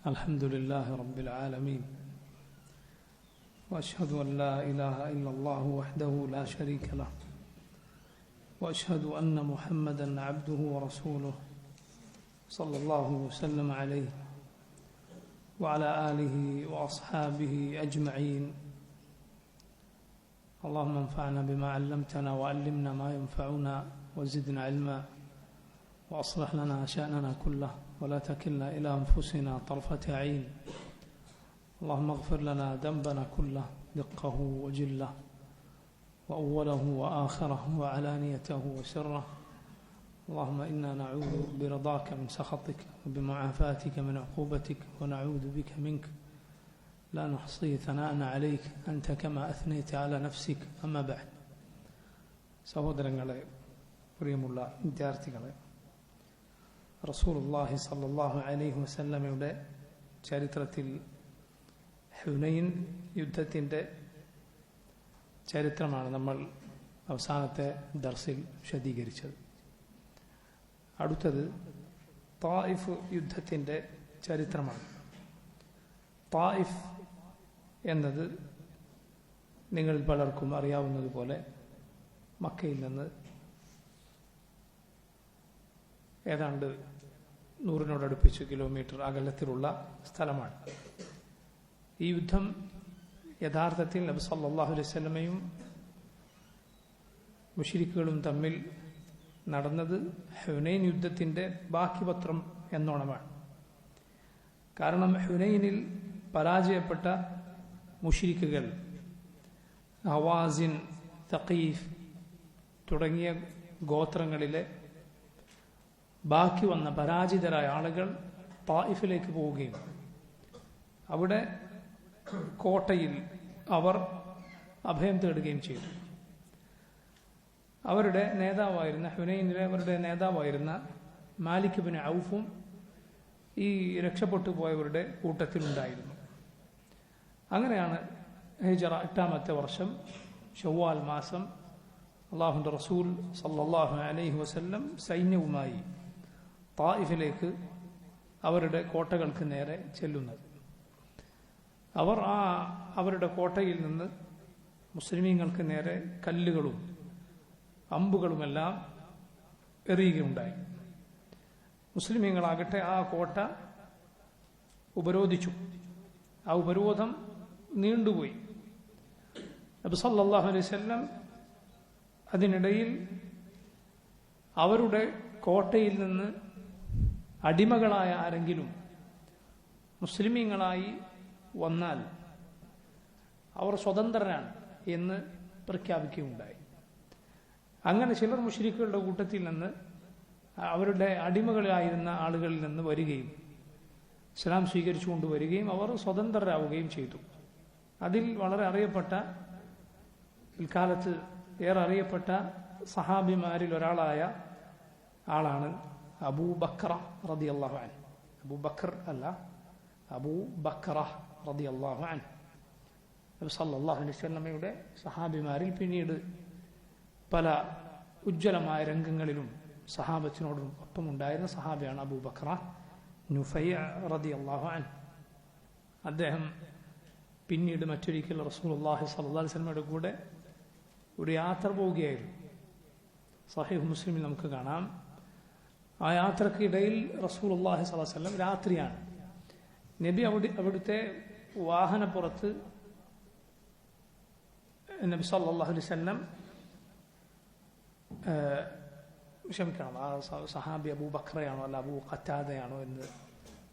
الحمد لله رب العالمين وأشهد أن لا إله إلا الله وحده لا شريك له وأشهد أن محمدا عبده ورسوله صلى الله وسلم عليه وعلى آله وأصحابه أجمعين. اللهم انفعنا بما علمتنا وعلمنا ما ينفعنا وزدنا علما وأصلح لنا شأننا كله ولا تكلنا إلى أنفسنا طرفة عين. اللهم اغفر لنا ذنبنا كله دقه وجله وأوله وآخره وعلانيته وسره. اللهم إنا نعوذ برضاك من سخطك وبمعافاتك من عقوبتك ونعوذ بك منك لا نحصي ثناء عليك أنت كما أثنيت على نفسك. أما بعد. സഹോദരങ്ങളെ, പ്രിയമുള്ള വിദ്യാർത്ഥികളെ, റസൂലുള്ളാഹി സ്വല്ലല്ലാഹു അലൈഹി വസല്ലമയുടെ ചരിത്രത്തിൽ ഹുനൈൻ യുദ്ധത്തിൻ്റെ ചരിത്രമാണ് നമ്മൾ അവസാനത്തെ ദർസിൽ വിശദീകരിച്ചത്. അടുത്തത് തായിഫ് യുദ്ധത്തിൻ്റെ ചരിത്രമാണ്. തായിഫ് എന്നത് നിങ്ങൾ പലർക്കും അറിയാവുന്നതുപോലെ മക്കയിൽ നിന്ന് ഏതാണ്ട് 100 കിലോമീറ്റർ അകലത്തിലുള്ള സ്ഥലമാണ്. ഈ യുദ്ധം യഥാർത്ഥത്തിൽ നബി സല്ലല്ലാഹു അലൈഹി വസല്ലമയും മുശ്രിക്കുകളും തമ്മിൽ നടന്നത് ഹുനൈൻ യുദ്ധത്തിൻ്റെ ബാക്കി പത്രം എന്നോണമാണ്. കാരണം ഹുനൈനിൽ പരാജയപ്പെട്ട മുശ്രിക്കുകൾ ഹവാസിൻ, തഖീഫ് തുടങ്ങിയ ഗോത്രങ്ങളിലെ ബാക്കി വന്ന പരാജിതരായ ആളുകൾ തായിഫിലേക്ക് പോവുകയും അവിടെ കോട്ടയിൽ അവർ അഭയം തേടുകയും ചെയ്തു. അവരുടെ നേതാവായിരുന്ന ഹുനൈനിലെ അവരുടെ നേതാവായിരുന്ന മാലിക് ബിൻ ഔഫും ഈ രക്ഷപ്പെട്ടു പോയവരുടെ കൂട്ടത്തിലുണ്ടായിരുന്നു. അങ്ങനെയാണ് ഹിജ്റ 8-ാമത്തെ വർഷം ശവ്വാൽ മാസം അല്ലാഹുവിൻ്റെ റസൂൽ സല്ലല്ലാഹു അലൈഹി വസല്ലം സൈന്യവുമായി തായിഫിലേക്ക് അവരുടെ കോട്ടകൾക്ക് നേരെ ചെല്ലുന്നത്. അവർ അവരുടെ കോട്ടയിൽ നിന്ന് മുസ്ലിമീങ്ങൾക്ക് നേരെ കല്ലുകളും അമ്പുകളുമെല്ലാം എറിയുകയുണ്ടായി. മുസ്ലിമീങ്ങളാകട്ടെ ആ കോട്ട ഉപരോധിച്ചു. ആ ഉപരോധം നീണ്ടുപോയി. നബി സല്ലല്ലാഹു അലൈഹി വസല്ലം അതിനിടയിൽ അവരുടെ കോട്ടയിൽ നിന്ന് അടിമകളായ ആരെങ്കിലും മുസ്ലിമീങ്ങളായി വന്നാൽ അവർ സ്വതന്ത്രരാണ് എന്ന് പ്രഖ്യാപിക്കുകയുണ്ടായി. അങ്ങനെ ചിലർ മുശ്രിക്കുകളുടെ കൂട്ടത്തിൽ നിന്ന് അവരുടെ അടിമകളായിരുന്ന ആളുകളിൽ നിന്ന് വരികയും ഇസ്ലാം സ്വീകരിച്ചുകൊണ്ട് വരികയും അവർ സ്വതന്ത്രരാവുകയും ചെയ്തു. അതിൽ വളരെ അറിയപ്പെട്ട, പിൽക്കാലത്ത് ഏറെ അറിയപ്പെട്ട സഹാബിമാരിൽ ഒരാളായ ആളാണ് അബൂബക്കർ റളിയല്ലാഹു അൻഹു. അബൂബക്കർ അല്ല, അബൂബക്കർ റളിയല്ലാഹു അൻഹു നബി സല്ലല്ലാഹു അലൈഹി വസല്ലമയുടെ സഹാബിമാരിൽ പിന്നീട് പല ഉജ്ജ്വലമായ രംഗങ്ങളിലും സഹാബത്തിനോടും ഒപ്പം ഉണ്ടായിരുന്ന സഹാബിയാണ് അബൂബക്കർ നുഫൈ റളിയല്ലാഹു അൻഹു. അദ്ദേഹം പിന്നീട് മറ്റൊരിക്കൽ റസൂലുള്ളാഹി സ്വല്ലല്ലാഹു അലൈഹി വസല്ലമയുടെ കൂടെ ഒരു യാത്ര പോവുകയായിരുന്നു. സഹീഹ് മുസ്ലിമിൽ നമുക്ക് കാണാം. ആ യാത്രക്കിടയിൽ റസൂലുള്ളാഹി സ്വല്ലല്ലാഹു അലൈഹി വസല്ലം രാത്രിയാണ്. നബി അവിടുത്തെ വാഹനപ്പുറത്ത് നബി സല്ലല്ലാഹു അലൈഹി വസല്ലം ക്ഷമിക്കണം, ആ സഹാബി അബൂബക്കറയാണോ അല്ല അബൂ ഖത്താദയാണോ എന്ന്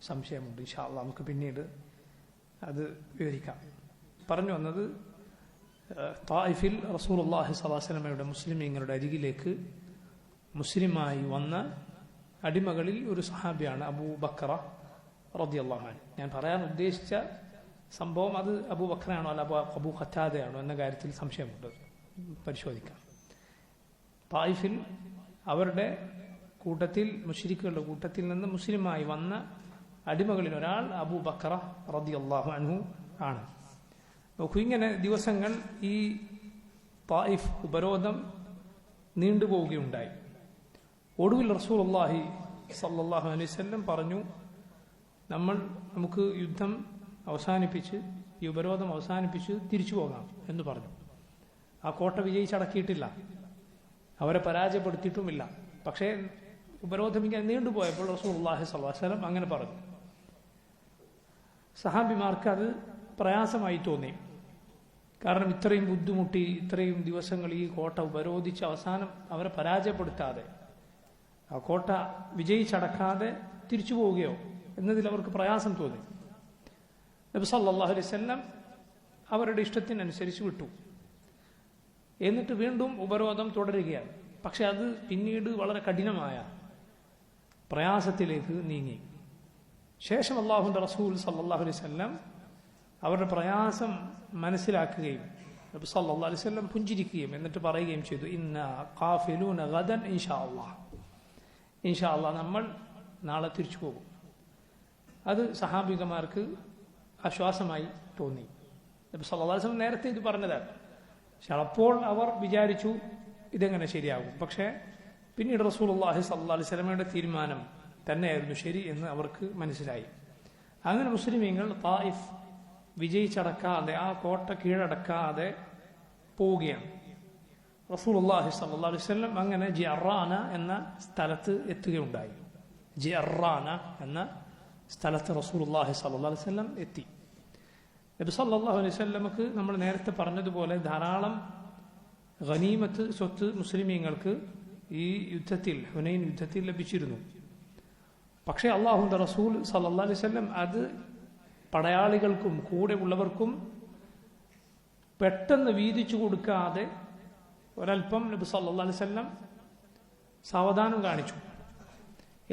സംശയമുണ്ട്. ഇൻഷാ അല്ലാഹ് നമുക്ക് പിന്നീട് അത് വിവരിക്കാം. പറഞ്ഞു വന്നത്, തായിഫിൽ റസൂലുള്ളാഹി സ്വല്ലല്ലാഹു അലൈഹി വസല്ലമയുടെ മുസ്ലിമീങ്ങളുടെ അരികിലേക്ക് മുസ്ലിമായി വന്ന അടിമകളിൽ ഒരു സഹാബിയാണ് അബൂബക്കർ റളിയല്ലാഹു അൻഹു. ഞാൻ പറയാൻ ഉദ്ദേശിച്ച സംഭവം അത് അബൂബക്കറാണോ അല്ല അബൂ ഖത്താദയാണോ എന്ന കാര്യത്തിൽ സംശയമുണ്ട്, പരിശോധിക്കാം. തായിഫിൽ അവരുടെ കൂട്ടത്തിൽ, മുശ്രിക്കുകളുടെ കൂട്ടത്തിൽ നിന്ന് മുസ്ലിമായി വന്ന അടിമകളിൽ ഒരാൾ അബൂബക്കർ റളിയല്ലാഹു അൻഹു ആണ്. നോക്കൂ, ഇങ്ങനെ ദിവസങ്ങൾ ഈ തായിഫ് ഉപരോധം നീണ്ടുപോവുകയുണ്ടായി. ഒടുവിൽ റസൂലുള്ളാഹി സല്ലല്ലാഹു അലൈഹി വസല്ലം പറഞ്ഞു, നമുക്ക് യുദ്ധം അവസാനിപ്പിച്ച് ഈ ഉപരോധം അവസാനിപ്പിച്ച് തിരിച്ചു പോകാം എന്ന് പറഞ്ഞു. ആ കോട്ട വിജയിച്ചടക്കിയിട്ടില്ല, അവരെ പരാജയപ്പെടുത്തിയിട്ടുമില്ല. പക്ഷേ ഉപരോധം ഇങ്ങനെ നീണ്ടുപോയപ്പോൾ റസൂലുള്ളാഹി സ്വല്ലല്ലാഹു അലൈഹി വസല്ലം അങ്ങനെ പറഞ്ഞു. സഹാബിമാർക്ക് അത് പ്രയാസമായി തോന്നി. കാരണം ഇത്രയും ബുദ്ധിമുട്ടി, ഇത്രയും ദിവസങ്ങൾ ഈ കോട്ട ഉപരോധിച്ച് അവസാനം അവരെ പരാജയപ്പെടുത്താതെ, ആ കോട്ട വിജയിച്ചടക്കാതെ തിരിച്ചു പോവുകയോ എന്നതിൽ അവർക്ക് പ്രയാസം തോന്നി. നബി സല്ലല്ലാഹു അലൈഹി വസല്ലം അവരുടെ ഇഷ്ടത്തിനനുസരിച്ച് വിട്ടു. എന്നിട്ട് വീണ്ടും ഉപരോധം തുടരുകയാണ്. പക്ഷെ അത് പിന്നീട് വളരെ കഠിനമായ പ്രയാസത്തിലേക്ക് നീങ്ങി. ശേഷം അല്ലാഹുവിന്റെ റസൂൽ സല്ലല്ലാഹു അലൈഹി വസല്ലം അവരുടെ പ്രയാസം മനസ്സിലാക്കുകയും നബി സല്ലല്ലാഹു അലൈഹി വസല്ലം പുഞ്ചിരിക്കുകയും എന്നിട്ട് പറയുകയും ചെയ്തു, ഇന്ന ഖാഫിലൂന ഗദൻ ഇൻഷാ അല്ലാഹ്, ഇൻഷാ അല്ലാഹ് നമ്മൾ നാളെ തിരിച്ചു പോകും. അത് സഹാബികമാർക്ക് ആശ്വാസമായി തോന്നി. നബി സല്ലല്ലാഹു അലൈഹി വസല്ലം നേരത്തെ ഇത് പറഞ്ഞതാണ്. പക്ഷെ അപ്പോൾ അവർ വിചാരിച്ചു ഇതെങ്ങനെ ശരിയാകും. പക്ഷേ പിന്നീട് റസൂലുള്ളാഹി സ്വല്ലല്ലാഹു അലൈഹി വസല്ലമയുടെ തീരുമാനം തന്നെയായിരുന്നു ശരി എന്ന് അവർക്ക് മനസ്സിലായി. അങ്ങനെ മുസ്ലിമീങ്ങൾ തായിഫ് വിജയിച്ചടക്കാതെ, ആ കോട്ട കീഴടക്കാതെ പോവുകയാണ്. റസൂലുള്ളാഹി സ്വല്ലല്ലാഹു അലൈഹി വസല്ലം അങ്ങനെ ജിഅറാന എന്ന സ്ഥലത്ത് എത്തുകയുണ്ടായി. ജിഅറാന എന്ന സ്ഥലത്ത് റസൂലുള്ളാഹി സ്വല്ലല്ലാഹു അലൈഹി വസല്ലം എത്തി. നബി സല്ലല്ലാഹു അലൈഹി വസല്ലമക്ക് നമ്മൾ നേരത്തെ പറഞ്ഞതുപോലെ ധാരാളം ഗനീമത്ത് സ്വത്ത് മുസ്ലിമീങ്ങൾക്ക് ഈ യുദ്ധത്തിൽ, ഹുനൈൻ യുദ്ധത്തിൽ ലഭിച്ചിരുന്നു. പക്ഷേ അല്ലാഹുവിന്റെ റസൂൽ സല്ലല്ലാഹു അലൈഹി വസല്ലം അത് പടയാളികൾക്കും കൂടെ ഉള്ളവർക്കും പെട്ടെന്ന് വീതിച്ചു കൊടുക്കാതെ ഒരൽപ്പം നബി സല്ലല്ലാഹു അലൈഹി വസല്ലം സാവധാനം കാണിച്ചു.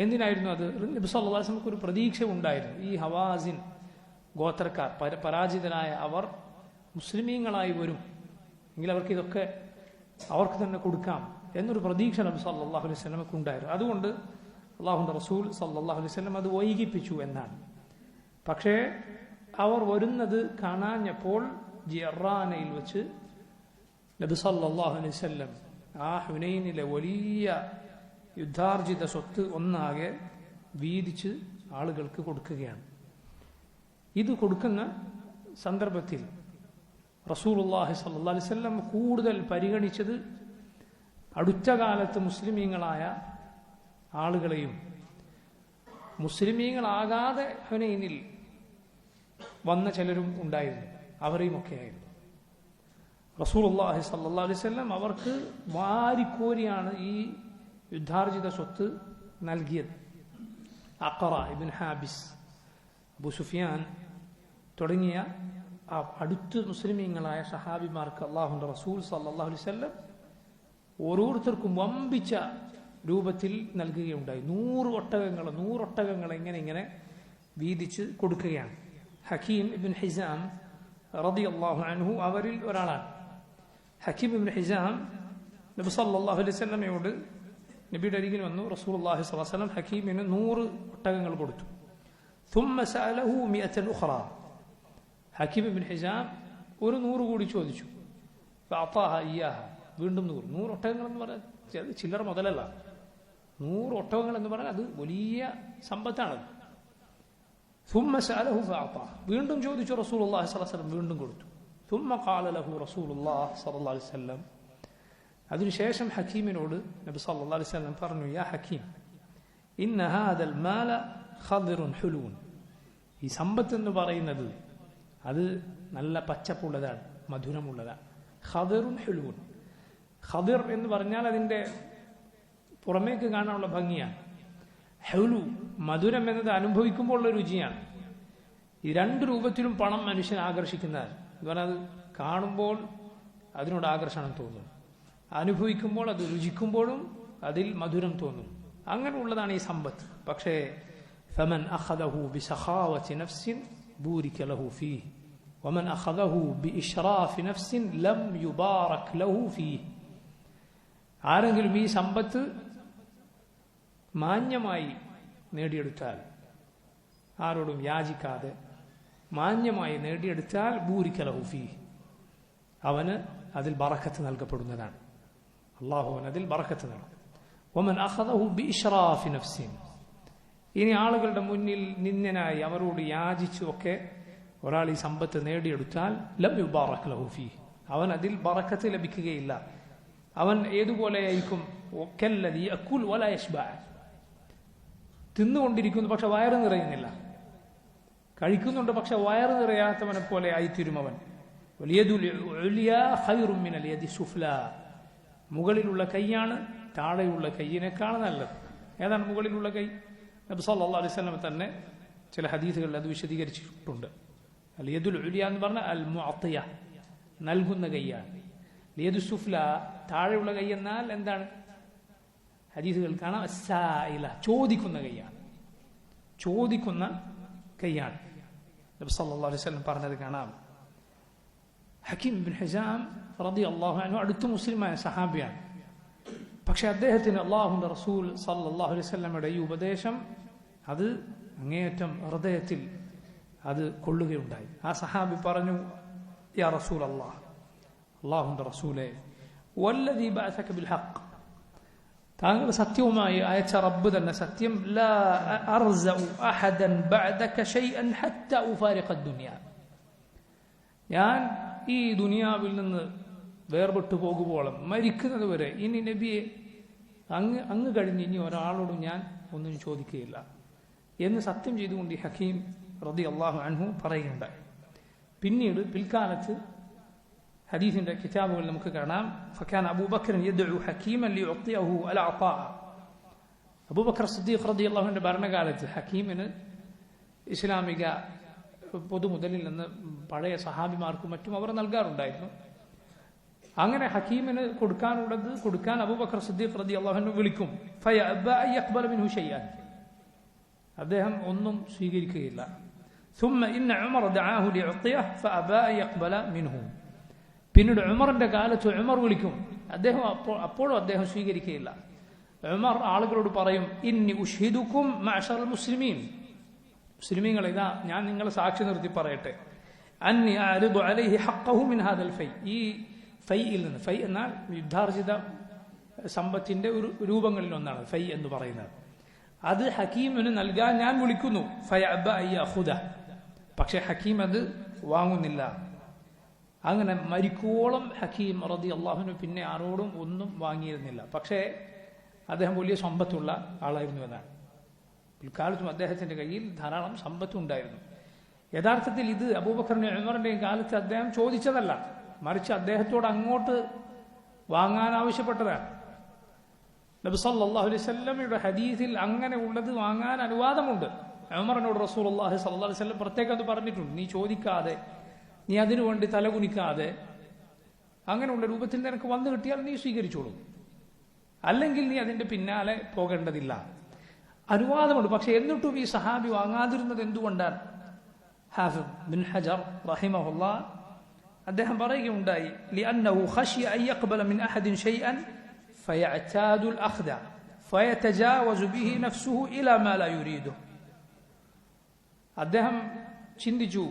എന്തിനായിരുന്നു അത്? നബി സല്ലല്ലാഹു അലൈഹി വസല്ലമക്ക് ഒരു പ്രതീക്ഷ ഉണ്ടായിരുന്നു. ഈ ഹവാസിൻ ഗോത്രക്കാർ, പരാജിതരായ അവർ മുസ്ലിമീങ്ങളായി വരും എങ്കിൽ അവർക്ക് ഇതൊക്കെ അവർക്ക് തന്നെ കൊടുക്കാം എന്നൊരു പ്രതീക്ഷ നബി സല്ലല്ലാഹു അലൈഹി വസല്ലമക്ക് ഉണ്ടായിരുന്നു. അതുകൊണ്ട് അല്ലാഹുവിന്റെ റസൂൽ സല്ലല്ലാഹു അലൈഹി വസല്ലം അത് വൈകിപ്പിച്ചു എന്നാണ്. പക്ഷേ അവർ വരുന്നത് കാണാഞ്ഞപ്പോൾ ജിഅറാനയിൽ വെച്ച് നബി സല്ലല്ലാഹു അലൈഹി വസല്ലം ആ ഹുനൈനിലെ വലിയ യുദ്ധാർജിത സ്വത്ത് ഒന്നാകെ വീതിച്ച് ആളുകൾക്ക് കൊടുക്കുകയാണ്. ഇത് കൊടുക്കുന്ന സന്ദർഭത്തിൽ റസൂലുള്ളാഹി സ്വല്ലല്ലാഹു അലൈഹി വസല്ലം കൂടുതൽ പരിഗണിച്ചത് അടുത്ത കാലത്ത് മുസ്ലിമീങ്ങളായ ആളുകളെയും മുസ്ലിമീങ്ങളാകാതെ ഹുനൈനിൽ വന്ന ചിലരും ഉണ്ടായിരുന്നു, അവരെയും ഒക്കെയായിരുന്നു. റസൂലുള്ളാഹി സ്വല്ലല്ലാഹു അലൈഹി വസല്ലം അവർക്ക് വാരിക്കോരിയാണ് ഈ യുദ്ധാർജിത സ്വത്ത് നൽകിയത്. അഖറ ഇബ്ൻ ഹാബിസ്, അബൂ സുഫിയാൻ തുടങ്ങിയ ആ അടുത്ത് മുസ്ലിമീങ്ങളായ സഹാബിമാർക്ക് അല്ലാഹുവിന്റെ റസൂൽ സല്ലല്ലാഹു അലൈഹി വസല്ലം ഓരോരുത്തർക്കും വമ്പിച്ച രൂപത്തിൽ നൽകുകയുണ്ടായി. 100 ഒട്ടകങ്ങൾ ഇങ്ങനെ വീതിച്ച് കൊടുക്കുകയാണ്. ഹക്കീം ഇബ്ൻ ഹിസാം റളിയല്ലാഹു അൻഹു അവരിൽ ഒരാളാണ്. ഹക്കീം ഇബ്ൻ ഹിസാം നബി സല്ലല്ലാഹു അലൈഹി വസല്ലമയോട് നബിയുടെ അരികിൽ വന്നു. റസൂലുള്ളാഹി സ്വല്ലല്ലാഹു അലൈഹി വസല്ലം ഹക്കീമിന് 100 ഒട്ടകങ്ങൾ കൊടുത്തു. ثم سأله 100 أخرى. ഹക്കീം ഇബ്ൻ ഹിസാം ഒരു 100 കൂടി ചോദിച്ചു. فأعطاها إياها. വീണ്ടും 100 ഒട്ടകങ്ങൾ എന്ന് പറഞ്ഞാൽ ചില്ലറ മുതലല്ല. 100 ഒട്ടകങ്ങൾ എന്ന് പറഞ്ഞാൽ അത് വലിയ സമ്പത്താണ്. ثم سأله فأعطاه. വീണ്ടും ചോദിച്ചു. റസൂലുള്ളാഹി സ്വല്ലല്ലാഹു അലൈഹി വസല്ലം വീണ്ടും കൊടുത്തു. ثم قال له رسول الله صلى الله عليه وسلم. അതിനുശേഷം ഹക്കീമിനോട് നബി സല്ലല്ലാഹു അലൈഹി വസല്ലം പറഞ്ഞു, യാ ഹക്കീം, ഇന്ന ഹാദൽ മാല ഖദിറുൻ ഹുലൂൻ. ഈ സമ്പത്ത് എന്ന് പറയുന്നത് അത് നല്ല പച്ചപ്പുള്ളതാണ്, മധുരമുള്ളതാണ്. ഖദിറുൻ ഹുലൂൻ. ഖദിർ എന്ന് പറഞ്ഞാൽ അതിന്റെ പുറമേക്ക് കാണാനുള്ള ഭംഗിയാണ്. ഹുലു, മധുരം എന്നത് അനുഭവിക്കുമ്പോൾ ഉള്ള രുചിയാണ്. ഈ 2 രൂപത്തിലും പണം മനുഷ്യനെ ആകർഷിക്കുന്നതാണ്. എന്ന് പറഞ്ഞാൽ അത് കാണുമ്പോൾ അതിനോട് ആകർഷണം തോന്നും, അനുഭവിക്കുമ്പോൾ അത് രുചിക്കുമ്പോഴും അതിൽ മധുരം തോന്നും. അങ്ങനെയുള്ളതാണ് ഈ സമ്പത്ത്. പക്ഷേ ഫമൻ അഖദഹു ബിസഖാവതി നഫ്സിൻ ബൂരിക ലഹു ഫീഹി വമൻ അഖദഹു ബിഇശ്റാഫി നഫ്സിൻ ലം യുബാറക് ലഹു ഫീഹി. ആരെങ്കിലും ഈ സമ്പത്ത് മാന്യമായി നേടിയെടുത്താൽ, ആരോടും യാചിക്കാതെ മാന്യമായി നേടിയെടുത്താൽ ബൂരിക ലഹു ഫീഹി, അവന് അതിൽ ബറക്കത്ത് നൽകപ്പെടുന്നതാണ്. അല്ലാഹു അതിൽ ബറക്കത്ത് നൽകും. വമൻ അഖദഹു ബിഇശ്റാഫി നഫ്സിൻ, ഇനി ആളുകളുടെ മുന്നിൽ നിന്ദനായി അവരോട് യാചിച്ചുമൊക്കെ ഒരാൾ ഈ സമ്പത്ത് നേടിയെടുത്താൽ ലം യുബാറക് ലഹു ഫീഹി, അവൻ അതിൽ ബറക്കത്ത് ലഭിക്കുകയില്ല. അവൻ ഏതുപോലെയായിരിക്കും? കല്ലദീ യഅകുൽ വലാ യശ്ബഅ, തിന്നുകൊണ്ടിരിക്കുന്നു പക്ഷെ വയറ് നിറയുന്നില്ല, കഴിക്കുന്നുണ്ട് പക്ഷെ വയറ് നിറയാത്തവനെ പോലെ ആയിത്തീരും അവൻ. വൽയദുൽ ഉൽയാ ഖൈറും മിനൽ യദി സുഫ്ലാ, മുകളിലുള്ള കൈയാണ് താഴെയുള്ള കൈയിനേക്കാൾ നല്ലത്. ഏതാണ് മുകളിലുള്ള കൈ? നബി സല്ലല്ലാഹു അലൈഹി വസല്ലം തന്നെ ചില ഹദീസുകളിൽ അത് വിശദീകരിച്ചിട്ടുണ്ട്. അൽ യദുൽ ഉൽയാ എന്ന് പറഞ്ഞാൽ അൽ മുഅത്തിയ, നൽകുന്ന കൈയാണ്. യദു സുഫ്ല, താഴെയുള്ള കൈ എന്നാൽ എന്താണ്? ഹദീസുകൾ കാണാം, അസ്സായില, ചോദിക്കുന്ന കൈയാണ്, ചോദിക്കുന്ന കൈയാണ്. നബി സല്ലല്ലാഹു അലൈഹി വസല്ലം പറഞ്ഞത് കാണാം. ഹക്കീം ഇബ്നു ഹിസാം റളിയല്ലാഹു അൻഹു അടുത്ത മുസ്ലിമായ സഹാബിയാണ്. പക്ഷെ അദ്ദേഹത്തിന് അല്ലാഹുവിന്റെ റസൂൽ സല്ലല്ലാഹു അലൈഹി വസല്ലമയുടെ ഈ ഉപദേശം അത് അങ്ങേയറ്റം ഹൃദയത്തിൽ അത് കൊള്ളുകയുണ്ടായി. ആ സഹാബി പറഞ്ഞു, യാ റസൂൽ അല്ലാഹ്, അല്ലാഹുവിന്റെ റസൂലേ, വല്ലദീ ബഅസക ബിൽ ഹഖ്, താങ്കൾ സത്യവുമായി അയച്ച റബ്ബ് തന്നെ സത്യം, ലാ അർസഉ അഹദൻ ബഅദക ശൈഅൻ ഹത്താ ഉഫാരിഖ അദ്ദുനിയ, ഞാൻ ഈ ദുനിയാവിൽ നിന്ന് വേർപെട്ടു പോകുമ്പോളും മരിക്കുന്നത് വരെ ഇനി നബിയെ അങ്ങ് കഴിഞ്ഞ് ഇനി ഒരാളോടും ഞാൻ ഒന്നും ചോദിക്കുകയില്ല എന്ന് സത്യം ചെയ്തുകൊണ്ട് ഈ ഹക്കീം റളിയല്ലാഹു അൻഹു പറയുകയുണ്ടായി. പിന്നീട് പിൽക്കാലത്ത് ഹദീസിന്റെ കിതാബുകളിൽ നമുക്ക് കാണാം, ഫകാന അബൂബക്കർ യദ്ഉ ഹക്കീമൻ ലിയുഅതിയഹു അൽഅതാ, അബൂബക്കർ സിദ്ദീഖ് റളിയല്ലാഹു അൻഹുവിന്റെ ഭരണകാലത്ത് ഹക്കീമിന് ഇസ്ലാമിക പൊതുമുതലിൽ നിന്ന് പഴയ സഹാബിമാർക്കും മറ്റും അവർ നൽകാറുണ്ടായിരുന്നു. അങ്ങനെ ഹക്കീമിന് കൊടുക്കാനുള്ളത് കൊടുക്കാൻ അബൂബക്കർ സിദ്ദീഖ് റളിയല്ലാഹു അൻഹു വിളിക്കും. ഫയഅബ അൻ യഖ്ബല മിൻഹു ശൈഅൻ, അദ്ദേഹം ഒന്നും സ്വീകരിക്കുകയില്ല. ثم إن عمر دعاه ليعطيه فأبى أن يقبل منه, പിന്നീട് ഉമറിന്റെ കാലത്ത് ഉമർ വിളിക്കും, അദ്ദേഹം അപ്പോഴും അദ്ദേഹം സ്വീകരിക്കുകയില്ല. ഉമർ ആളുകളോട് പറയും, ഇന്നി ഉഷ്ഹിദുക്കും മഅശറൽ മുസ്ലിമീൻ, മുസ്ലിമീങ്ങൾ ഇതാ ഞാൻ നിങ്ങളെ സാക്ഷി നിർത്തി പറയട്ടെ, അന്നി അഅരിദു അലൈഹി ഹഖ്ഖഹു മിൻ ഹാദൽ ഫൈ, ഈ ഫൈയിൽ നിന്ന്, ഫൈ എന്നാൽ യുദ്ധാർജിത സമ്പത്തിന്റെ ഒരു രൂപങ്ങളിൽ ഒന്നാണ് ഫൈ എന്ന് പറയുന്നത്, അത് ഹക്കീമിന് നൽകാൻ ഞാൻ വിളിക്കുന്നു. ഫയഅബ അൻ യഅഖുദ, പക്ഷെ ഹക്കീം അത് വാങ്ങുന്നില്ല. അങ്ങനെ മരിക്കോളം ഹക്കീം റളിയല്ലാഹു അൻഹു പിന്നെ ആരോടും ഒന്നും വാങ്ങിയിരുന്നില്ല. പക്ഷേ അദ്ദേഹം വലിയ സമ്പത്തുള്ള ആളായിരുന്നു എന്നാണ്. പിൽക്കാലത്തും അദ്ദേഹത്തിന്റെ കയ്യിൽ ധാരാളം സമ്പത്തുണ്ടായിരുന്നു. യഥാർത്ഥത്തിൽ ഇത് അബൂബക്കറിന്റെയും ഉമറിന്റെയും കാലത്ത് അദ്ദേഹം ചോദിച്ചതല്ല, മറിച്ച് അദ്ദേഹത്തോട് അങ്ങോട്ട് വാങ്ങാൻ ആവശ്യപ്പെട്ടതാണ്. നബി സല്ലല്ലാഹു അലൈഹി വസല്ലമയുടെ ഹദീസിൽ അങ്ങനെ ഉള്ളത് വാങ്ങാൻ അനുവാദമുണ്ട്. ഉമറിനോട് റസൂലുള്ളാഹി സ്വല്ലല്ലാഹു അലൈഹി വസല്ലം പ്രത്യേകം അത് പറഞ്ഞിട്ടുണ്ട്, നീ ചോദിക്കാതെ, നീ അതിനു വേണ്ടി തലകുനിക്കാതെ, അങ്ങനെയുള്ള രൂപത്തിൽ നിനക്ക് വന്നു കിട്ടിയാൽ നീ സ്വീകരിച്ചോളൂ, അല്ലെങ്കിൽ നീ അതിന്റെ പിന്നാലെ പോകേണ്ടതില്ല. അനുവാദമുണ്ട്. പക്ഷെ എന്നിട്ടും ഈ സഹാബി വാങ്ങാതിരുന്നത് എന്തുകൊണ്ടാണ്? ഹാഫിദ് ബിൻ ഹജർ റഹിമഹുല്ലാഹ് അദ്ദേഹം പറയുകയുണ്ടായി, ലിഅന്നഹു ഖശിയ അൻ യഖ്ബല മിൻ അഹദിൻ ഷൈഅൻ ഫയഅതാദു അൽ-അഖ്ദ ഫയതജാവസു ബിഹി നഫ്സുഹു ഇലാ മാ ലാ യുരീദു. അദ്ദേഹം ചിന്തിച്ചു,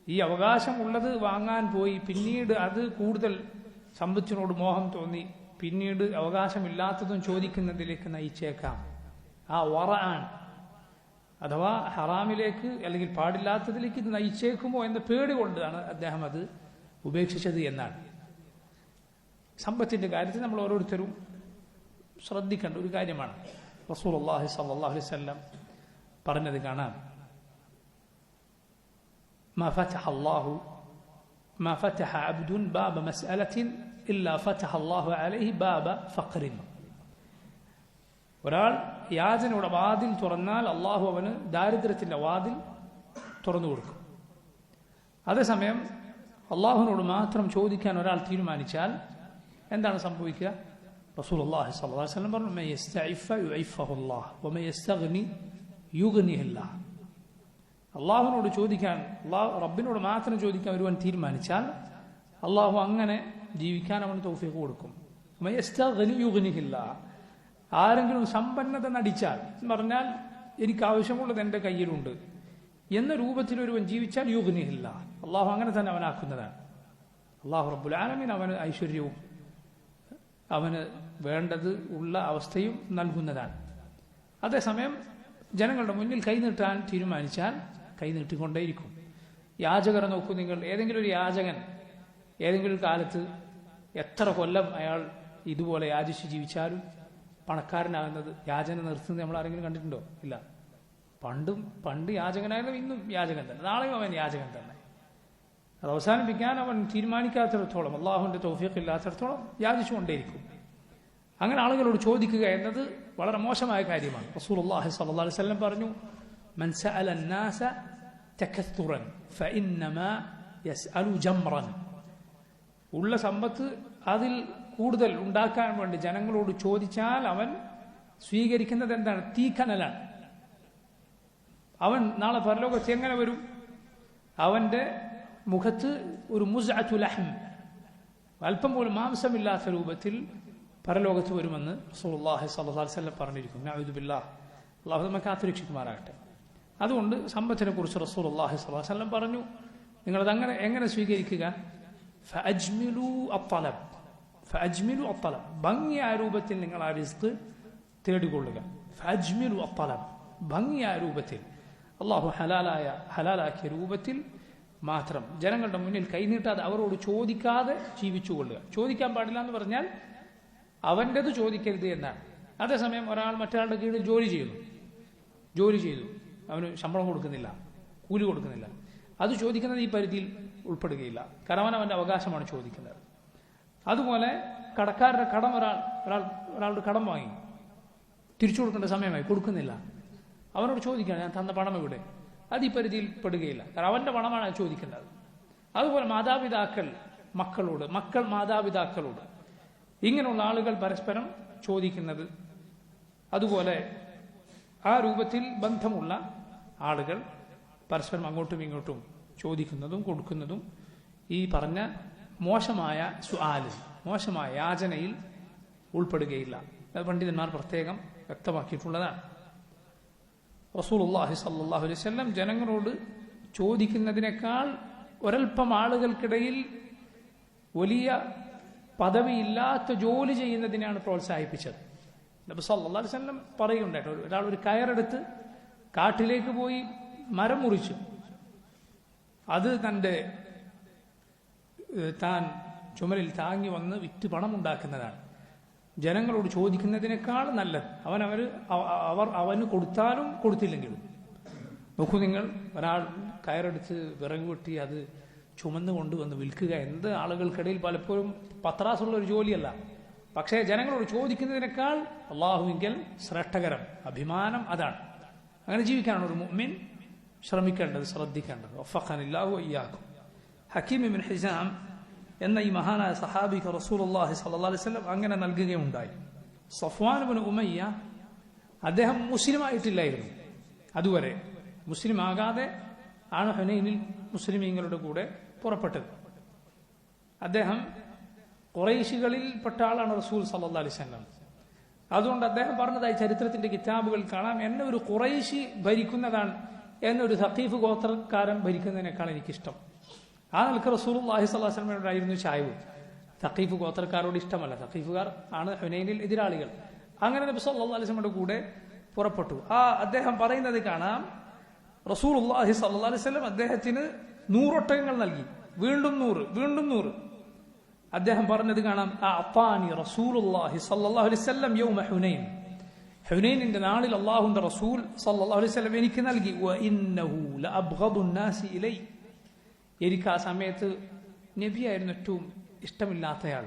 ഈ അവകാശം ഉള്ളത് വാങ്ങാൻ പോയി, പിന്നീട് അത് കൂടുതൽ സമ്പത്തിനോട് മോഹം തോന്നി, പിന്നീട് അവകാശമില്ലാത്തതും ചോദിക്കുന്നതിലേക്ക് നയിച്ചേക്കാം. ആ വറആൻ അഥവാ ഹറാമിലേക്ക് അല്ലെങ്കിൽ പാടില്ലാത്തതിലേക്ക് ഇത് നയിച്ചേക്കുമോ എന്ന പേടി കൊണ്ടാണ് അദ്ദേഹം അത് ഉപേക്ഷിച്ചത് എന്നാണ്. സമ്പത്തിന്റെ കാര്യത്തിൽ നമ്മൾ ഓരോരുത്തരും ശ്രദ്ധിക്കേണ്ട ഒരു കാര്യമാണ്. റസൂലുള്ളാഹി സ്വല്ലല്ലാഹു അലൈഹി വസല്ലം പറഞ്ഞത് കാണാം, ما فتح عبد باب مسألة إلا فتح الله عليه باب فقر. ഒരാൾ യാചനയുടെ വാതിൽ തുറന്നാൽ അള്ളാഹു അവന് ദാരിദ്ര്യത്തിന്റെ വാതിൽ തുറന്നു കൊടുക്കും. അതേസമയം അള്ളാഹുവിനോട് മാത്രം ചോദിക്കാൻ ഒരാൾ തീരുമാനിച്ചാൽ എന്താണ് സംഭവിക്കുക? റസൂലുള്ളാഹി സ്വല്ലല്ലാഹു അലൈഹി വസല്ലം പറഞ്ഞു, മൻ യസ്തഇഫ യുഇഫഹുല്ലാഹ് വമൻ യസ്തഗ്നി യുഗ്നിഹില്ലാഹ്. അള്ളാഹുവിനോട് ചോദിക്കാൻ, റബ്ബിനോട് മാത്രം ചോദിക്കാൻ ഒരുവൻ തീരുമാനിച്ചാൽ അള്ളാഹു അങ്ങനെ ജീവിക്കാൻ അവന് തൗഫീഖ് കൊടുക്കും. വമൻ യസ്തഗ്നി യുഗ്നിഹില്ലാഹ്. ആരെങ്കിലും സമ്പന്നത നടിച്ചാൽ, എന്ന് പറഞ്ഞാൽ എനിക്ക് ആവശ്യമുള്ളത് എൻ്റെ കയ്യിലുണ്ട് എന്ന രൂപത്തിൽ ഒരുവൻ ജീവിച്ചാൽ യുഗ്നിഹില്ല, അള്ളാഹു അങ്ങനെ തന്നെ അവനാക്കുന്നതാണ്. അള്ളാഹു റബ്ബുൽ ആലമീൻ അവന് ഐശ്വര്യവും അവന് വേണ്ടത് ഉള്ള അവസ്ഥയും നൽകുന്നതാണ്. അതേസമയം ജനങ്ങളുടെ മുന്നിൽ കൈനീട്ടാൻ തീരുമാനിച്ചാൽ കൈനീട്ടിക്കൊണ്ടേയിരിക്കും. യാചകരെ നോക്കൂ നിങ്ങൾ. ഏതെങ്കിലും ഒരു യാചകൻ ഏതെങ്കിലും കാലത്ത് എത്ര കൊല്ലം അയാൾ ഇതുപോലെ യാചിച്ച് ജീവിച്ചാലും പണക്കാരനാകുന്നത്, യാചന നിർത്തുന്നത് നമ്മൾ ആരെങ്കിലും കണ്ടിട്ടുണ്ടോ? ഇല്ല. പണ്ട് യാചകനായിരുന്നു, ഇന്നും യാചകൻ തന്നെ, നാളെയും അവൻ യാചകൻ തന്നെ. അത് അവസാനിപ്പിക്കാൻ അവൻ തീരുമാനിക്കാത്തിടത്തോളം, അള്ളാഹുവിന്റെ തൗഫീഖ് ഇല്ലാത്തിടത്തോളം യാചിച്ചുകൊണ്ടേയിരിക്കും. അങ്ങനെ ആളുകളോട് ചോദിക്കുക എന്നത് വളരെ മോശമായ കാര്യമാണ്. റസൂലുള്ളാഹി സ്വല്ലല്ലാഹു അലൈഹി വസല്ലം പറഞ്ഞു, മൻ സഅല അന്നാസ തകസ്സുറൻ ഫഇന്നമാ യസ്അലു ജംറൻ. ഉള്ള സമ്പത്ത് അതിൽ കൂടുതൽ ഉണ്ടാക്കാൻ വേണ്ടി ജനങ്ങളോട് ചോദിച്ചാൽ അവൻ സ്വീകരിക്കുന്നത് എന്താണ്? തീക്കനലാണ്. അവൻ നാളെ പരലോകത്ത് എങ്ങനെ വരും? അവന്റെ മുഖത്ത് ഒരു മുസ്അതു ലഹ്ം, അല്പം പോലും മാംസമില്ലാത്ത രൂപത്തിൽ പരലോകത്ത് വരുമെന്ന് റസൂലുള്ളാഹി സ്വല്ലല്ലാഹു അലൈഹി വസല്ലം പറഞ്ഞിരിക്കുന്നു. നഅൂദു ബില്ലാഹ്, അല്ലാഹു നമ്മെ കാത്തുരക്ഷിക്കുമാറാകട്ടെ. അതുകൊണ്ട് സമ്പത്തിനെ കുറിച്ച് റസൂലുള്ളാഹി സ്വല്ലല്ലാഹു അലൈഹി വസല്ലം പറഞ്ഞു, നിങ്ങളത് എങ്ങനെ സ്വീകരിക്കുക? ഫഅജ്മിലു അത്തലബ്, ഫഅജ്മിലു അത്തലബ്, ഭംഗിയായ രൂപത്തിൽ നിങ്ങൾ ആ റിസ്ക് തേടിക്കൊള്ളുക. ഫഅജ്മിലു അത്തലബ്, ഭംഗിയായ രൂപത്തിൽ, അള്ളാഹു ഹലാലാക്കിയ രൂപത്തിൽ മാത്രം ജനങ്ങളുടെ മുന്നിൽ കൈനീട്ടാതെ ചെയ്താതെ ചോദിക്കാതെ ജീവിച്ചുകൊള്ളുക. ചോദിക്കാൻ പാടില്ല എന്ന് പറഞ്ഞാൽ അവൻ്റെത് ചോദിക്കരുത് എന്നാണ്. അതേസമയം ഒരാൾ മറ്റൊരാളുടെ കീഴിൽ ജോലി ചെയ്തു, അവന് ശമ്പളം കൊടുക്കുന്നില്ല, കൂലി കൊടുക്കുന്നില്ല, അത് ചോദിക്കുന്നത് ഈ പരിധിയിൽ ഉൾപ്പെടുകയില്ല. കാരണം അവൻ്റെ അവകാശമാണ് ചോദിക്കുന്നത്. അതുപോലെ കടക്കാരുടെ കടം, ഒരാളുടെ കടം വാങ്ങി തിരിച്ചു കൊടുക്കേണ്ട സമയമായി, കൊടുക്കുന്നില്ല, അവനോട് ചോദിക്കണം, ഞാൻ തന്ന പണം എവിടെ? അത് ഈ പരിധിയിൽ പെടുകയില്ല. കാരണം അവന്റെ പണമാണ് ചോദിക്കേണ്ടത്. അതുപോലെ മാതാപിതാക്കൾ മക്കളോട്, മക്കൾ മാതാപിതാക്കളോട്, ഇങ്ങനെയുള്ള ആളുകൾ പരസ്പരം ചോദിക്കുന്നത്, അതുപോലെ ആ രൂപത്തിൽ ബന്ധമുള്ള ആളുകൾ പരസ്പരം അങ്ങോട്ടും ഇങ്ങോട്ടും ചോദിക്കുന്നതും കൊടുക്കുന്നതും ഈ പറഞ്ഞ മോശമായ സുആലിൽ, മോശമായ യാചനയിൽ ഉൾപ്പെടുകയില്ല. അത് പണ്ഡിതന്മാർ പ്രത്യേകം വ്യക്തമാക്കിയിട്ടുള്ളതാണ്. റസൂലുള്ളാഹി സ്വല്ലല്ലാഹു അലൈഹി വസല്ലം ജനങ്ങളോട് ചോദിക്കുന്നതിനേക്കാൾ ഒരൽപ്പം ആളുകൾക്കിടയിൽ വലിയ പദവിയില്ലാത്ത ജോലി ചെയ്യുന്നതിനാണ് പ്രോത്സാഹിപ്പിച്ചത്. നബി സല്ലല്ലാഹു അലൈഹി വസല്ലം പറയുന്നുണ്ടായിട്ട്, ഒരാൾ ഒരു കയറെടുത്ത് കാട്ടിലേക്ക് പോയി മരം മുറിച്ചു, അത് താൻ ചുമലിൽ താങ്ങി വന്ന് വിറ്റ് പണമുണ്ടാക്കുന്നതാണ്. ജനങ്ങളോട് ചോദിക്കുന്നതിനേക്കാൾ നല്ലത് അവന് കൊടുത്താലും കൊടുത്തില്ലെങ്കിലും. നോക്കൂ നിങ്ങൾ, ഒരാൾ കയറെടുത്ത് വിറക് വെട്ടി അത് ചുമന്ന് കൊണ്ടുവന്ന് വിൽക്കുക എന്നത് ആളുകൾക്കിടയിൽ പലപ്പോഴും പത്രാസുള്ള ഒരു ജോലിയല്ല. പക്ഷേ ജനങ്ങളോട് ചോദിക്കുന്നതിനേക്കാൾ അള്ളാഹുവിങ്കൽ ശ്രേഷ്ഠകരം, അഭിമാനം അതാണ്. അങ്ങനെ ജീവിക്കാനാണ് ഒരു മുഅ്മിൻ ശ്രമിക്കേണ്ടത്, ശ്രദ്ധിക്കേണ്ടത്. വഫഖനില്ലാഹു വഇയ്യാകും. ഹക്കീം ഇബ്നു ഹിസാം എന്ന ഈ മഹാനായ സഹാബിക്ക് റസൂലുള്ളാഹി സ്വല്ലല്ലാഹു അലൈഹി വസല്ലം അങ്ങനെ നൽകുകയുണ്ടായി. സഫ്വാൻ ഇബ്നു ഉമയ്യ, അദ്ദേഹം മുസ്ലിമായിട്ടില്ലായിരുന്നു. അതുവരെ മുസ്ലിം ആകാതെ ആണ് ഹുനൈനിൽ മുസ്ലിമീങ്ങളുടെ കൂടെ പുറപ്പെട്ടത്. അദ്ദേഹം ഖുറൈശികളിൽ പെട്ട ആളാണ് റസൂൽ സല്ലല്ലാഹു അലൈഹി വസല്ലം. അതുകൊണ്ട് അദ്ദേഹം പറഞ്ഞതായി ചരിത്രത്തിന്റെ കിതാബുകൾ കാണാം, എന്നെ ഒരു ഖുറൈശി ഭരിക്കുന്നതാണ് എന്നൊരു സഖീഫ് ഗോത്രക്കാരൻ ഭരിക്കുന്നതിനേക്കാൾ എനിക്കിഷ്ടം. ആ നിലക്ക് റസൂലുള്ളാഹി സ്വല്ലല്ലാഹു അലൈഹി വസല്ലമയോടായിരുന്നു ചായ്വ്. സഖീഫ് ഗോത്രക്കാരോട് ഇഷ്ടമല്ല, സഖീഫുകാർ ആണ് ഹുനൈനിൽ എതിരാളികൾ. അങ്ങനെ നബി സല്ലല്ലാഹു അലൈഹി വസല്ലമയുടെ കൂടെ പുറപ്പെട്ടു. അദ്ദേഹം പറയുന്നത് കാണാം, റസൂലുള്ളാഹി സ്വല്ലല്ലാഹു അലൈഹി വസല്ലം അദ്ദേഹത്തിന് 100 ഒട്ടകങ്ങൾ നൽകി, വീണ്ടും 100. അദ്ദേഹം പറഞ്ഞത് കാണാം, അഅതാനി റസൂലുള്ളാഹി സ്വല്ലല്ലാഹു അലൈഹി വസല്ലം യൗമ ഹുനൈൻ, ഹുനൈനിന്റെ നാളിൽ അല്ലാഹുവിന്റെ റസൂൽ സ്വല്ലല്ലാഹു അലൈഹി വസല്ലം എനിക്ക് നൽകി. വഇന്നഹു ലഅബ്ഗദുൻ നാസി ഇലൈ, എനിക്ക് ആ സമയത്ത് നബിയായിരുന്നു ഏറ്റവും ഇഷ്ടമില്ലാത്തയാൾ.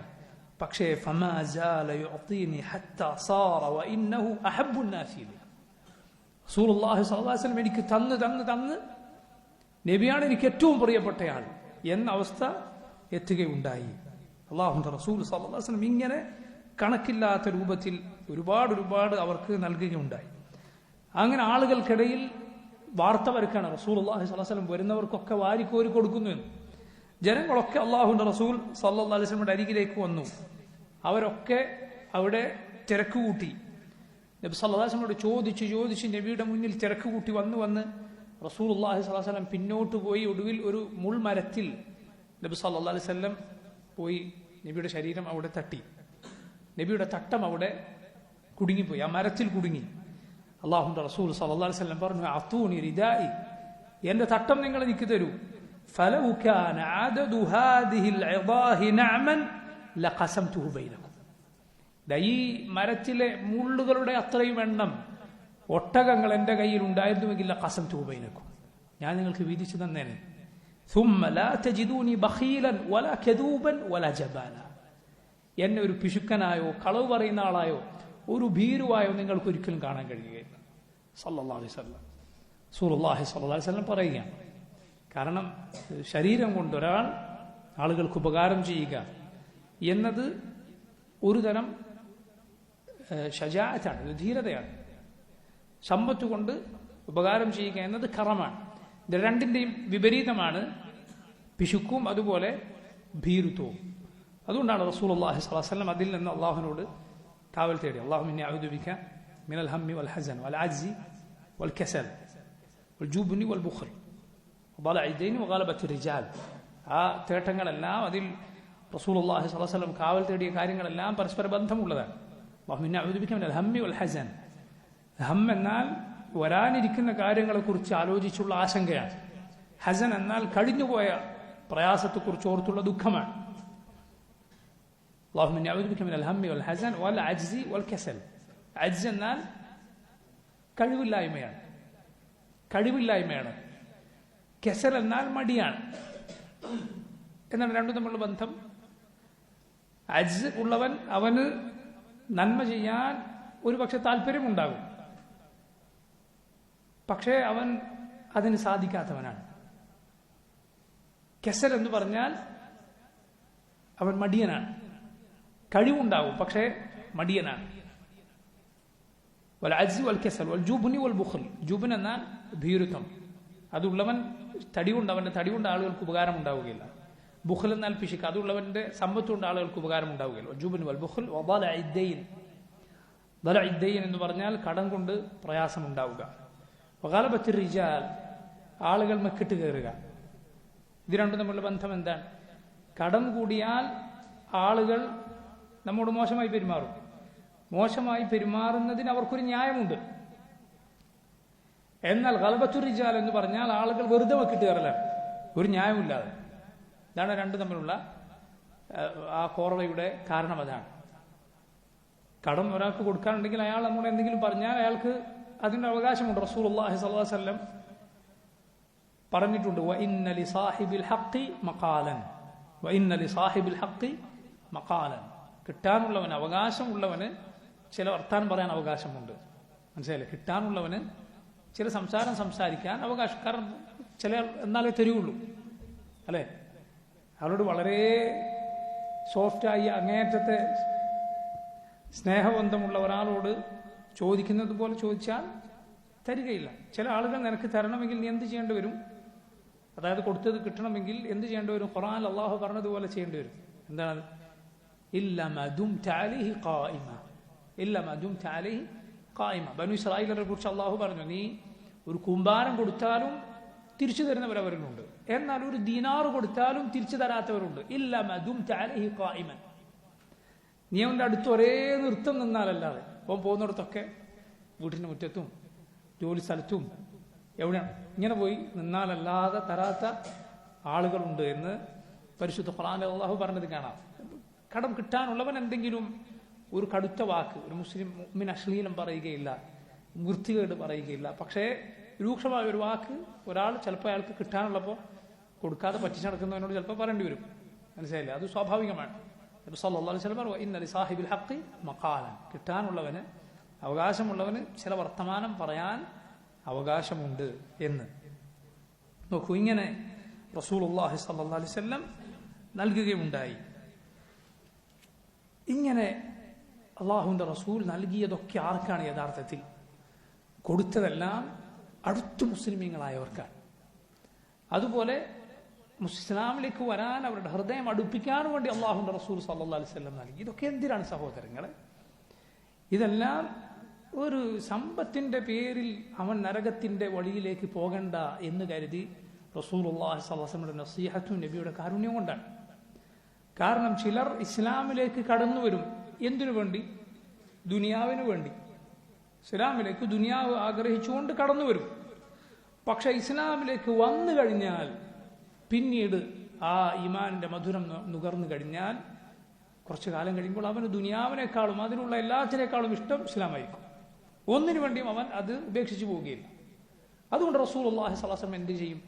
പക്ഷേ ഫമാ സാല യുഅതീനി ഹത്താ സാറ വഇന്നഹു അഹബ്ബുൻ നാസി ഇലൈ, റസൂലുള്ളാഹി സ്വല്ലല്ലാഹു അലൈഹി വസല്ലം എനിക്ക് തന്ന് നബിയാണ് എനിക്ക് ഏറ്റവും പ്രിയപ്പെട്ടയാൾ എന്ന അവസ്ഥ എത്തുകയുണ്ടായി. അല്ലാഹുവിന്റെ റസൂൽ സ്വല്ലല്ലാഹു അലൈഹി വസല്ലം ഇങ്ങനെ കണക്കില്ലാത്ത രൂപത്തിൽ ഒരുപാട് അവർക്ക് നൽകുകയുണ്ടായി. അങ്ങനെ ആളുകൾക്കിടയിൽ വാർത്ത വരുക്കാണ്, റസൂലുള്ളാഹി സ്വല്ലല്ലാഹു അലൈഹി വസല്ലം വരുന്നവർക്കൊക്കെ വാരിക്കോരി കൊടുക്കുന്നു എന്ന്. ജനങ്ങളൊക്കെ അല്ലാഹുവിന്റെ റസൂൽ സ്വല്ലല്ലാഹു അലൈഹി വസല്ലമയുടെ അരികിലേക്ക് വന്നു. അവരൊക്കെ അവിടെ തിരക്ക് കൂട്ടി. നബി സല്ലല്ലാഹു അലൈഹി വസല്ലമയോട് ചോദിച്ച് നബിയുടെ മുന്നിൽ തിരക്ക് കൂട്ടി വന്ന് റസൂലുള്ളാഹി സ്വല്ലല്ലാഹു അലൈഹി വസല്ലം പിന്നോട്ട് പോയി ഒടുവിൽ ഒരു മുൾമരത്തിൽ നബി സല്ലല്ലാഹു അലൈഹി വസല്ലം പോയി നബിയുടെ ശരീരം അവിടെ തട്ടി. നബിയുടെ തട്ടം അവിടെ കുടുങ്ങിപ്പോയി, ആ മരത്തിൽ കുടുങ്ങി. അള്ളാഹുവിന്റെ റസൂൽ സല്ലല്ലാഹു അലൈഹി വസല്ലം പറഞ്ഞു, അത്തൂനി റിദാഇ, എന്റെ തട്ടം നിങ്ങൾ എനിക്ക് തരൂ. ഫലൗ കാന അദദു ഹാദിഹിൽ ഇദാഹി നഅമൻ ലഖസംതുഹു ബൈനകും. ഈ മരത്തിലെ മുള്ളുകളുടെ അത്രയും എണ്ണം ഒട്ടകങ്ങൾ എന്റെ കയ്യിൽ ഉണ്ടായിരുന്നുവെങ്കിൽ ലഖസംതുഹു ബൈനകും, ഞാൻ നിങ്ങൾക്ക് വീതിച്ചു തന്നേനെ. ثم لا تجدوني بخيلا ولا كذوبا ولا جبانا. എന്നെ ഒരു പിശുക്കനായോ കളവ് പറയുന്ന ആളായോ ഒരു ഭീരുവായോ നിങ്ങൾക്ക് ഒരിക്കലും കാണാൻ കഴിയുകയില്ല. സല്ലല്ലാഹു അലൈഹി വസല്ലം റസൂലുള്ളാഹി സ്വല്ലല്ലാഹു അലൈഹി വസല്ലം പറയുകയാണ്. കാരണം ശരീരം കൊണ്ട് ഒരാൾ ആളുകൾക്ക് ഉപകാരം ചെയ്യുക എന്നത് ഒരു തരം ഷജാഅത്താണ്, ഒരു ധീരതയാണ്. സമ്പത്ത് കൊണ്ട് ഉപകാരം ചെയ്യുക എന്നത് കറമാണ്. ഇത് രണ്ടിന്റെയും വിപരീതമാണ് പിശുക്കും അതുപോലെ ഭീരുത്വവും. അതുകൊണ്ടാണ് റസൂലുള്ളാഹി സ്വല്ലല്ലാഹു അലൈഹി വസല്ലം അതിൽ നിന്ന് അള്ളാഹുവിനോട് കാവൽ തേടി, അല്ലാഹുമ്മ ഇന്നി അഊദു ബിക മിനൽ ഹമ്മി വൽ ഹസൻ വൽ അജ്സി വൽ കസൽ വൽ ജുബ്നി വൽ ബുഖൽ വദലഇ ദൈനി വഗലബത്തി റിജാൽ. ആ തേട്ടങ്ങളെല്ലാം അതിൽ റസൂലുള്ളാഹി സ്വല്ലല്ലാഹു അലൈഹി വസല്ലം കാവൽ തേടിയ കാര്യങ്ങളെല്ലാം പരസ്പര ബന്ധമുള്ളതാണ്. അല്ലാഹുമ്മ ഇന്നി അഊദു ബിക മിനൽ ഹമ്മി വൽ ഹസൻ. ഹം എന്നാൽ വരാനിരിക്കുന്ന കാര്യങ്ങളെക്കുറിച്ച് ആലോചിച്ചുള്ള ആശങ്കയാണ്. ഹസൻ എന്നാൽ കഴിഞ്ഞുപോയ പ്രയാസത്തെക്കുറിച്ച് ഓർത്തുള്ള ദുഃഖമാണ്. അല്ലാഹുമ്മ ഇന്നി അഊദു ബിക മിനൽ ഹമ്മി വൽ ഹസൻ വൽ അജ്സി വൽ കസൽ. അജ്സ് എന്നാൽ കഴിവില്ലായ്മയാണ്, കഴിവില്ലായ്മയാണ്. കസൽ എന്നാൽ മടിയാണ്. എന്നാണ് രണ്ടും തമ്മിലുള്ള ബന്ധം. അജ്സ് ഉള്ളവൻ അവന് നന്മ ചെയ്യാൻ ഒരുപക്ഷെ താല്പര്യമുണ്ടാകും, പക്ഷേ അവൻ അതിന് സാധിക്കാത്തവനാണ്. കസൽ എന്ന് പറഞ്ഞാൽ അവൻ മടിയനാണ്, കഴിവുണ്ടാവും പക്ഷേ മടിയനാണ്. വൽ അജ്സ് വൽ കസൽ വൽ ജുബ്നി വൽ ബുഖൽ. ജുബ്ൻ എന്നാൽ ഭീരുത്വം, അതുള്ളവൻ തടികൊണ്ട് അവന്റെ തടികൊണ്ട് ആളുകൾക്ക് ഉപകാരം ഉണ്ടാവുകയില്ല. ബുഖൽ എന്നാൽ പിശുക്ക്, അതുള്ളവന്റെ സമ്പത്തുകൊണ്ട് ആളുകൾക്ക് ഉപകാരം ഉണ്ടാവുകയില്ല. ജുബ്ൻ വൽ ബുഖൽ വദലഇ ദൈൻ. ദലഇ ദൈൻ എന്ന് പറഞ്ഞാൽ കടം കൊണ്ട് പ്രയാസമുണ്ടാവുക. വഗലബത്തി റിജാൽ, ആളുകൾ മെക്കിട്ട് കയറുക. ഇത് രണ്ടും തമ്മിലുള്ള ബന്ധം എന്താണ്? കടം കൂടിയാൽ ആളുകൾ നമ്മോട് മോശമായി പെരുമാറും. മോശമായി പെരുമാറുന്നതിന് അവർക്കൊരു ന്യായമുണ്ട്. എന്നാൽ ഗലബത്തു റിജാൽ എന്ന് പറഞ്ഞാൽ ആളുകൾ വെറുതെ മെക്കിട്ട് കയറലാണ്, ഒരു ന്യായമില്ലാതെ. ഇതാണ് രണ്ടും തമ്മിലുള്ള ആ കോറവയുടെ കാരണം. അതാണ് കടം ഒരാൾക്ക് കൊടുക്കാനുണ്ടെങ്കിൽ അയാൾ നമ്മോട് എന്തെങ്കിലും പറഞ്ഞാൽ അയാൾക്ക് അതിന്റെ അവകാശമുണ്ട്. റസൂലുള്ളാഹി സ്വല്ലല്ലാഹു അലൈഹി വസല്ലം പറഞ്ഞിട്ടുണ്ട്, വഇന്ന ലിസാഹിബിൽ ഹഖി മഖാലൻ, വഇന്ന ലിസാഹിബിൽ ഹഖി മഖാലൻ. കിട്ടാനുള്ളവന്, അവകാശമുള്ളവന് ചില വർത്താനം പറയാൻ അവകാശമുണ്ട്. മനസ്സിലായില്ലേ? കിട്ടാനുള്ളവന് ചില സംസാരം സംസാരിക്കാൻ അവകാശം. കാരണം ചില എന്നാലേ തരുള്ളൂ, അല്ലെ? അവരോട് വളരെ സോഫ്റ്റായി അങ്ങേയറ്റത്തെ സ്നേഹബന്ധമുള്ള ഒരാളോട് ചോദിക്കുന്നത് പോലെ ചോദിച്ചാൽ തരികയില്ല. ചില ആളുകൾ നിനക്ക് തരണമെങ്കിൽ നീ എന്ത് ചെയ്യേണ്ടി വരും? അതായത് കൊടുത്തത് കിട്ടണമെങ്കിൽ എന്ത് ചെയ്യേണ്ടി വരും? ഖുർആനിൽ അള്ളാഹു പറഞ്ഞതുപോലെ ചെയ്യേണ്ടി വരും. എന്താണ്? ഇല്ല മാ ദുംത അലൈഹി ഖായിമ, ഇല്ല മാ ദുംത അലൈഹി ഖായിമ. ബനൂ ഇസ്രായീലിനെ കുറിച്ച് അള്ളാഹു പറഞ്ഞു, നീ ഒരു കൂമ്പാരം കൊടുത്താലും തിരിച്ചു തരുന്നവരവരുണ്ട്, എന്നാൽ ഒരു ദീനാറ് കൊടുത്താലും തിരിച്ചു തരാത്തവരുണ്ട്. ഇല്ല മാ ദുംത അലൈഹി ഖായിമൻ. നീ അവന്റെ അടുത്ത് ഒരേ നൃത്തം നിന്നാലല്ലാതെ, അവൻ പോകുന്നിടത്തൊക്കെ വീട്ടിന്റെ മുറ്റത്തും ജോലി സ്ഥലത്തും എവിടെയാണ് ഇങ്ങനെ പോയി നിന്നാലല്ലാതെ തരാത്ത ആളുകളുണ്ട് എന്ന് പരിശുദ്ധ ഖുർആനിൽ അല്ലാഹു പറഞ്ഞത് കാണാം. കടം കിട്ടാനുള്ളവൻ എന്തെങ്കിലും ഒരു കടുത്ത വാക്ക്, ഒരു മുസ്ലിം മുഅ്മിൻ അശ്ലീലം പറയുകയില്ല, വൃത്തികേട് പറയുകയില്ല, പക്ഷേ രൂക്ഷമായ ഒരു വാക്ക് ഒരാൾ ചിലപ്പോൾ അയാൾക്ക് കിട്ടാനുള്ളപ്പോൾ കൊടുക്കാതെ പറ്റിച്ചു നടക്കുന്നവനോട് ചിലപ്പോൾ പറയേണ്ടി വരും. മനസ്സിലായില്ലേ? അത് സ്വാഭാവികമാണ്. നബി സല്ലല്ലാഹു അലൈഹി വസല്ലം പറഞ്ഞു, ഇന്ന ലിസാഹിബിൽ ഹഖി മഖാലൻ. കിട്ടാനുള്ളവന്, അവകാശമുള്ളവന് ചില വർത്തമാനം പറയാൻ അവകാശമുണ്ട് എന്ന്. നോക്കൂ, ഇങ്ങനെ റസൂലുള്ളാഹി സ്വല്ലല്ലാഹു അലൈഹി വസല്ലം നൽകുകയുണ്ടായി. ഇങ്ങനെ അള്ളാഹുവിന്റെ റസൂൽ നൽകിയതൊക്കെ ആർക്കാണ്? യഥാർത്ഥത്തിൽ കൊടുത്തതെല്ലാം അടുത്ത മുസ്ലിമീങ്ങളായവർക്കാണ്. അതുപോലെ ഇസ്ലാമിലേക്ക് വരാൻ അവരുടെ ഹൃദയം അടുപ്പിക്കാൻ വേണ്ടി അള്ളാഹുവിന്റെ റസൂൽ സല്ലല്ലാഹു അലൈഹി വസല്ലം നൽകി. ഇതൊക്കെ എന്തിനാണ് സഹോദരങ്ങളെ? ഇതെല്ലാം ഒരു സമ്പത്തിന്റെ പേരിൽ അവൻ നരകത്തിന്റെ വഴിയിലേക്ക് പോകണ്ട എന്ന് കരുതി റസൂലുള്ളാഹി സ്വല്ലല്ലാഹു അലൈഹി വസല്ലം നസീഹത്തും നബിയുടെ കാരുണ്യം കൊണ്ടാണ്. കാരണം ചിലർ ഇസ്ലാമിലേക്ക് കടന്നു വരും എന്തിനു വേണ്ടി? ദുനിയാവിനു വേണ്ടി, ഇസ്ലാമിലേക്ക് ദുനിയാവ് ആഗ്രഹിച്ചുകൊണ്ട് കടന്നു വരും. പക്ഷെ ഇസ്ലാമിലേക്ക് വന്നു കഴിഞ്ഞാൽ പിന്നീട് ആ ഈമാനിന്റെ മധുരം നുകർന്നു കഴിഞ്ഞാൽ കുറച്ചു കാലം കഴിയുമ്പോൾ അവന് ദുനിയാവിനേക്കാളും അതിനുള്ള എല്ലാത്തിനേക്കാളും ഇഷ്ടം ഇസ്ലാമായിരിക്കും. ഒന്നിനു വേണ്ടിയും അവൻ അത് ഉപേക്ഷിച്ചു പോവുകയില്ല. അതുകൊണ്ട് റസൂലുള്ളാഹി സ്വല്ലല്ലാഹു അലൈഹി വസല്ലം എന്ത് ചെയ്യും?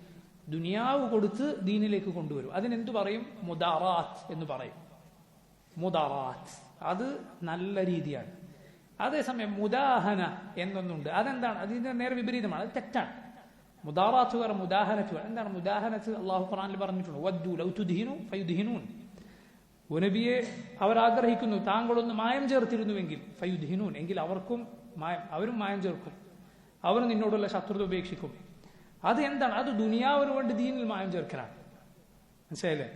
ദുനിയാവ് കൊടുത്ത് ദീനിലേക്ക് കൊണ്ടുവരും. അതിനെന്തു പറയും? മുദാറാത്ത് എന്ന് പറയും. മുദാറാത്ത് അത് നല്ല രീതിയാണ്. അതേസമയം മുദാഹന എന്നൊന്നുണ്ട്. അതെന്താണ്? അതിന്റെ നേരെ വിപരീതമാണ്. അത് തെറ്റാണ്. മുദാറാത്ത് വേറെ, മുദാഹനത്ത് വേറെ. എന്താണ് മുദാഹനത്ത്? അള്ളാഹു ഖുർആനിൽ പറഞ്ഞിട്ടുണ്ട്, വദ്ദു ലൗ തുദ്ഹിനു ഫയുദ്ഹിനൂൻ. നബിയെ അവർ ആഗ്രഹിക്കുന്നു താങ്കളൊന്ന് മായം ചേർത്തിരുന്നുവെങ്കിൽ, ഫയുദ്ഹിനൂൻ എങ്കിൽ അവരും മായം ചേർക്കും, അവർ നിന്നോടുള്ള ശത്രുത ഉപേക്ഷിക്കും. അത് എന്താണ്? അത് ദുനിയാവിന് വേണ്ടി ദീനിൽ മായം ചേർക്കലാണ്. മനസ്സിലായില്ലേ?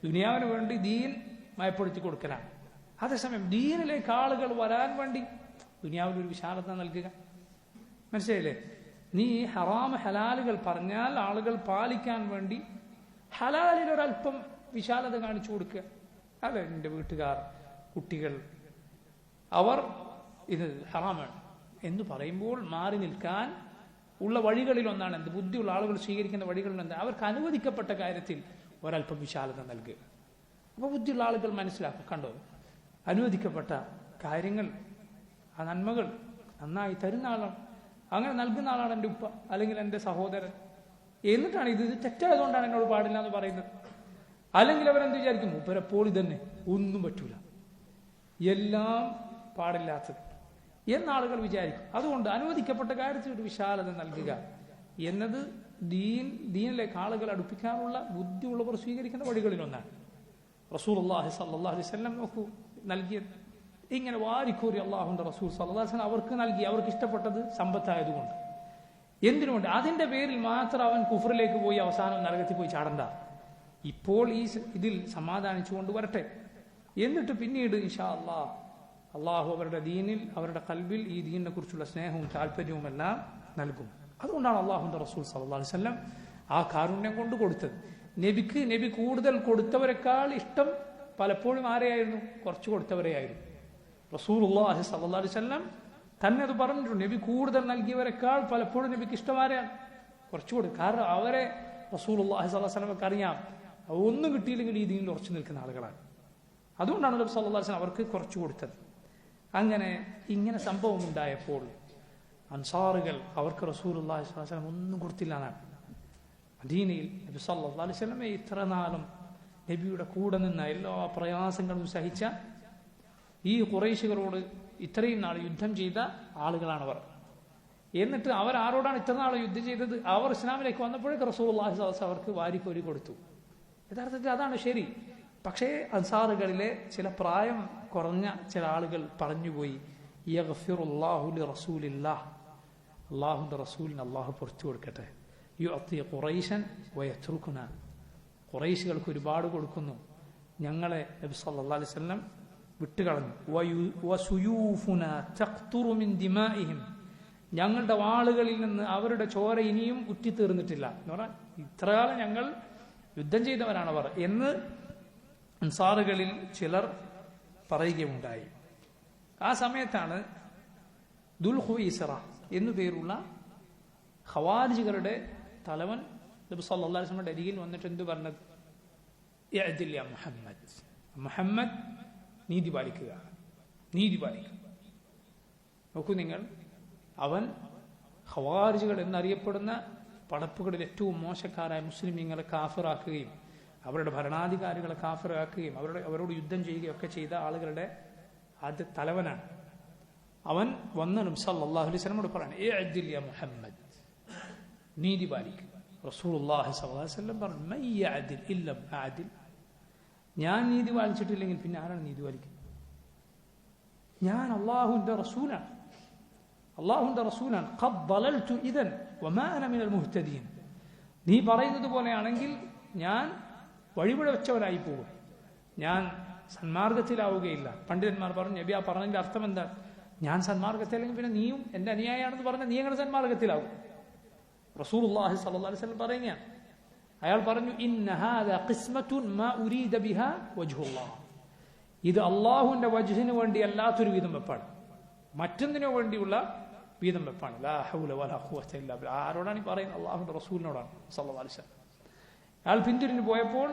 ദുനിയാവിന് വേണ്ടി ദീൻ മയപ്പെടുത്തി കൊടുക്കലാണ്. അതേസമയം ദീനിലേക്ക് ആളുകൾ വരാൻ വേണ്ടി ദുനിയാവിനൊരു വിശാലത നൽകുക. മനസ്സിലായില്ലേ? നീ ഹറാം ഹലാലുകൾ പറഞ്ഞാൽ ആളുകൾ പാലിക്കാൻ വേണ്ടി ഹലാലിലൊരൽപ്പം വിശാലത കാണിച്ചു കൊടുക്കുക. അതെ, എൻ്റെ വീട്ടുകാർ, കുട്ടികൾ, അവർ ഇത് ഹറാമാണ് എന്ന് പറയുമ്പോൾ മാറി നിൽക്കാൻ ഉള്ള വഴികളിലൊന്നാണ് എന്ത്? ബുദ്ധിയുള്ള ആളുകൾ സ്വീകരിക്കുന്ന വഴികളിലൊന്ന് അവർക്ക് അനുവദിക്കപ്പെട്ട കാര്യത്തിൽ ഒരൽപ്പം വിശാലത നൽകുക. അപ്പോൾ ബുദ്ധിയുള്ള ആളുകൾ മനസ്സിലാക്കും, കണ്ടോ, അനുവദിക്കപ്പെട്ട കാര്യങ്ങൾ, ആ നന്മകൾ നന്നായി തരുന്ന ആളാണ്, അങ്ങനെ നൽകുന്ന ആളാണ് എൻ്റെ ഉപ്പ അല്ലെങ്കിൽ എൻ്റെ സഹോദരൻ. എന്നിട്ടാണ് ഇത് തെറ്റായതുകൊണ്ടാണ് എന്നോട് പാടില്ല എന്ന് പറയുന്നത്. അല്ലെങ്കിൽ അവരെന്ത് വിചാരിക്കും? മൂപ്പരെപ്പോൾ ഇതന്നെ, ഒന്നും പറ്റൂല, എല്ലാം പാടില്ലാത്തത് എന്നാളുകൾ വിചാരിക്കും. അതുകൊണ്ട് അനുവദിക്കപ്പെട്ട കാര്യത്തിൽ ഒരു വിശാലത നൽകുക എന്നത് ദീനിലേക്ക് ആളുകൾ അടുപ്പിക്കാനുള്ള ബുദ്ധിയുള്ളവർ സ്വീകരിക്കുന്ന വഴികളിലൊന്നാണ്. റസൂലുള്ളാഹി സ്വല്ലല്ലാഹു അലൈഹി വസല്ലം നോക്കൂ നൽകിയത്. ഇങ്ങനെ വാരിക്കോരി അള്ളാഹുവിന്റെ റസൂൽ സ്വല്ലല്ലാഹു അലൈഹി വസല്ലം അവർക്ക് നൽകി. അവർക്ക് ഇഷ്ടപ്പെട്ടത് സമ്പത്തായതുകൊണ്ട്. എന്തിനുകൊണ്ട്? അതിന്റെ പേരിൽ മാത്രം അവൻ കുഫറിലേക്ക് പോയി അവസാനം നരകത്തിൽ പോയി ചാടണ്ട. ഇപ്പോൾ ഇതിൽ സമാധാനിച്ചുകൊണ്ട് വരട്ടെ. എന്നിട്ട് പിന്നീട് ഇൻഷാ അല്ലാഹ് അള്ളാഹു അവരുടെ ദീനിൽ, അവരുടെ ഖൽബിൽ ഈ ദീനിനെ കുറിച്ചുള്ള സ്നേഹവും താല്പര്യവും എല്ലാം നൽകും. അതുകൊണ്ടാണ് അള്ളാഹുവിന്റെ റസൂൽ സ്വല്ലല്ലാഹു അലൈഹി വസല്ലം ആ കാരുണ്യം കൊണ്ട് കൊടുത്തത്. നബി കൂടുതൽ കൊടുത്തവരെക്കാൾ ഇഷ്ടം പലപ്പോഴും ആരെയായിരുന്നു? കുറച്ചു കൊടുത്തവരെയായിരുന്നു. റസൂലുള്ളാഹി സ്വല്ലല്ലാഹു അലൈഹി വസല്ലം തന്നെ അത് പറഞ്ഞിട്ടുണ്ട്. നബി കൂടുതൽ നൽകിയവരെക്കാൾ പലപ്പോഴും നബിക്ക് ഇഷ്ടം ആരെയാണ്? കുറച്ചു കൊടുക്കും. കാരണം അവരെ റസൂലുള്ളാഹി സ്വല്ലല്ലാഹു അലൈഹി വസല്ലമക്ക് അറിയാം, ഒന്നും കിട്ടിയില്ലെങ്കിൽ ഈ ദീനിൽ ഉറച്ചു നിൽക്കുന്ന ആളുകളാണ്. അതുകൊണ്ടാണ് നബി സല്ലല്ലാഹു അലൈഹി വസല്ലം അവർക്ക് കുറച്ചു കൊടുത്തത്. ഇങ്ങനെ സംഭവം ഉണ്ടായപ്പോൾ അൻസാറുകൾ അവർക്ക് റസൂലുള്ളാഹി സ്വല്ലല്ലാഹു അലൈഹി വസല്ലം ഒന്നും കൊടുത്തില്ല എന്നാണ്. മദീനയിൽ നബി സല്ലല്ലാഹു അലൈഹി വസല്ലം ഇത്ര നാളും നബിയുടെ കൂടെ നിന്ന എല്ലാ പ്രയാസങ്ങളും സഹിച്ച ഈ ഖുറൈശികളോട് ഇത്രയും നാൾ യുദ്ധം ചെയ്ത ആളുകളാണവർ. എന്നിട്ട് അവർ ആരോടാണ് ഇത്ര നാൾ യുദ്ധം ചെയ്തത്? അവർ ഇസ്ലാമിലേക്ക് വന്നപ്പോഴേക്ക് റസൂലുള്ളാഹി സ്വല്ലല്ലാഹു അലൈഹി വസല്ലം അവർക്ക് വാരിക്കോരി കൊടുത്തു. യഥാർത്ഥത്തിൽ അതാണ് ശരി. പക്ഷേ അൻസാറുകളിലെ ചില പ്രായം കുറഞ്ഞ ചില ആളുകൾ പറഞ്ഞുപോയി, യഗ്ഫിറുല്ലാഹു ലിറസൂലില്ലാഹ്, അള്ളാഹുവിന്റെ റസൂലിന് അള്ളാഹു പുറത്തു കൊടുക്കട്ടെ, യുഅത്തി ഖുറൈശൻ വയത്രുകുന, ഖുറൈശികൾക്ക് ഒരുപാട് കൊടുക്കുന്നു, ഞങ്ങളെ നബി സല്ലല്ലാഹു അലൈഹി വസല്ലം വിട്ടുകളഞ്ഞു. വസുയൂഫുന തഖ്തുറു മിൻ ദിമാഇഹിം, ഞങ്ങളുടെ വാളുകളിൽ നിന്ന് അവരുടെ ചോര ഇനിയും ഉറ്റിത്തീർന്നിട്ടില്ല എന്ന് പറഞ്ഞാൽ ഇത്ര കാലം ഞങ്ങൾ യുദ്ധം ചെയ്തവരാണവർ എന്ന് അൻസാറുകളിൽ ചിലർ പറയുകയുണ്ടായി. ആ സമയത്താണ് ദുൽഖുവൈസിറ എന്നു പേരുള്ള ഖവാരിജികളുടെ തലവൻ നബി സല്ലല്ലാഹു അലൈഹി വസല്ലമയുടെ അരികിൽ വന്നിട്ട് എന്തു പറഞ്ഞത്? ഇഅ്ദിൽ യാ മുഹമ്മദ്, മുഹമ്മദ് നീതി പാലിക്കുക, നീതി പാലിക്കുക. നോക്കൂ നിങ്ങൾ, അവൻ ഖവാരിജികൾ എന്നറിയപ്പെടുന്ന പടപ്പുകളിൽ ഏറ്റവും മോശക്കാരായ മുസ്ലിമീങ്ങളെ കാഫിറാക്കുകയും അവരുടെ ഭരണാധികാരികളെ കാഫിറാക്കുകയും അവരോട് യുദ്ധം ചെയ്യുകയും ഒക്കെ ചെയ്ത ആളുകളുടെ ആദ്യ തലവനാണ്. അവൻ വന്ന് നബി സല്ലല്ലാഹു അലൈഹി വസല്ലമയോട് പറയാണ്, ഇഅ്ദിൽ യാ മുഹമ്മദ്, നീതി പാലിക്കുക. റസൂലുള്ളാഹി സ്വല്ലല്ലാഹു അലൈഹി വസല്ലം പറഞ്ഞു, മൻ യഅ്ദിൽ ഇല്ലം അഅ്ദിൽ, ഞാൻ നീതി പാലിച്ചിട്ടില്ലെങ്കിൽ പിന്നെ ആരാണ് നീതി പാലിക്കുന്നത്? ഞാൻ അള്ളാഹുവിന്റെ റസൂലാണ്, അള്ളാഹുവിന്റെ റസൂലാണ്. ഖദ് ളലൽതു ഇദൻ വമാ അന മിനൽ മുഹ്തദീൻ, നീ പറയുന്നത് പോലെയാണെങ്കിൽ ഞാൻ വഴിപിഴ വെച്ചവരായി പോകും, ഞാൻ സന്മാർഗത്തിലാവുകയില്ല. പണ്ഡിതന്മാർ പറഞ്ഞു, നബി ആ പറഞ്ഞതിന്റെ അർത്ഥം എന്താണ്? ഞാൻ സന്മാർഗത്തിലെങ്കിൽ പിന്നെ നീയും എന്റെ അനുയായിയാണെന്ന് പറഞ്ഞാൽ നീ എങ്ങനെ സന്മാർഗത്തിലാവും? റസൂലുള്ളാഹി സ്വല്ലല്ലാഹു അലൈഹി വസല്ലം പറയുകയാണ്. അയാൾ പറഞ്ഞു, ഇന്ന ഹാദാ ഖിസ്മത്തുൻ മാ ഉരീദ ബിഹാ വജ്ഹുല്ലാഹ്, ഇത് അള്ളാഹുവിന്റെ വജ്ഹിന് വേണ്ടി അല്ലാത്തൊരു വിധം വെപ്പാണ്, മറ്റൊന്നിനു വേണ്ടിയുള്ള വീതം വെപ്പാണ്. ലാ ഹൗല വലാ ഖുവത ഇല്ലാ ബില്ലാഹ്. ആരോടാണ് ഈ പറയുന്നത്? അള്ളാഹുവിന്റെ റസൂലിനോടാണ് സല്ലല്ലാഹു അലൈഹി വസല്ലം. അയാൾ പിന്തിരിഞ്ഞു പോയപ്പോൾ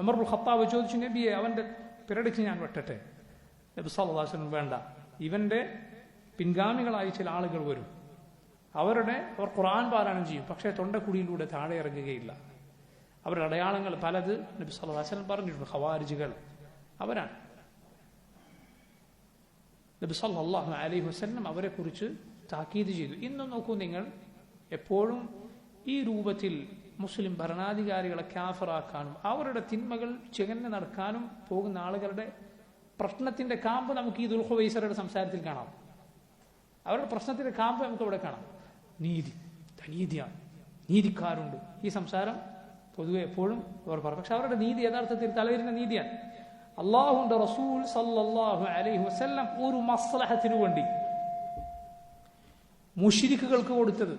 ഉമർ ഇബ്നുൽ ഖത്താബ് ചോദിച്ചു, നബിയെ, അവന്റെ പിരടിച്ച് ഞാൻ വെട്ടട്ടെ? നബി സല്ലല്ലാഹു അലൈഹി വസല്ലം, വേണ്ട, ഇവന്റെ പിൻഗാമികളായി ചില ആളുകൾ വരും, അവർ ഖുർആൻ പാരായണം ചെയ്യും, പക്ഷേ തൊണ്ടക്കുടിയിലൂടെ താഴെ ഇറങ്ങുകയില്ല. അവരുടെ അടയാളങ്ങൾ പലത് നബി സല്ലല്ലാഹു അലൈഹി വസല്ലം പറഞ്ഞിട്ടുണ്ട്. ഖവാരിജികൾ അവരാണ്. നബി സല്ലല്ലാഹു അലൈഹി വസല്ലം അവരെ കുറിച്ച് താക്കീത് ചെയ്തു. ഇന്നും നോക്കൂ നിങ്ങൾ, എപ്പോഴും ഈ രൂപത്തിൽ മുസ്ലിം ഭരണാധികാരികളെ കാഫിറാക്കാനും അവരുടെ തിന്മകൾ ചികഞ്ഞു നടക്കാനും പോകുന്ന ആളുകളുടെ പ്രശ്നത്തിന്റെ കാമ്പ് നമുക്ക് ഈ ദുൽഖുവൈസറുടെ സംസാരത്തിൽ കാണാം. അവരുടെ പ്രശ്നത്തിന്റെ കാമ്പ് നമുക്ക് ഇവിടെ കാണാം. നീതി, നീതിയാണ്, നീതിക്കാരുണ്ട്, ഈ സംസാരം പൊതുവെ എപ്പോഴും അവർ പറയും. പക്ഷെ അവരുടെ നീതി യഥാർത്ഥത്തിൽ തലവരുന്ന നീതിയാണ്. അള്ളാഹുവിന്റെ റസൂൽ സല്ലല്ലാഹു അലൈഹി വസല്ലം ഒരു മസ്ലഹത്തിനു വേണ്ടി മുശ്രിക്കുകൾക്ക് കൊടുത്തത്,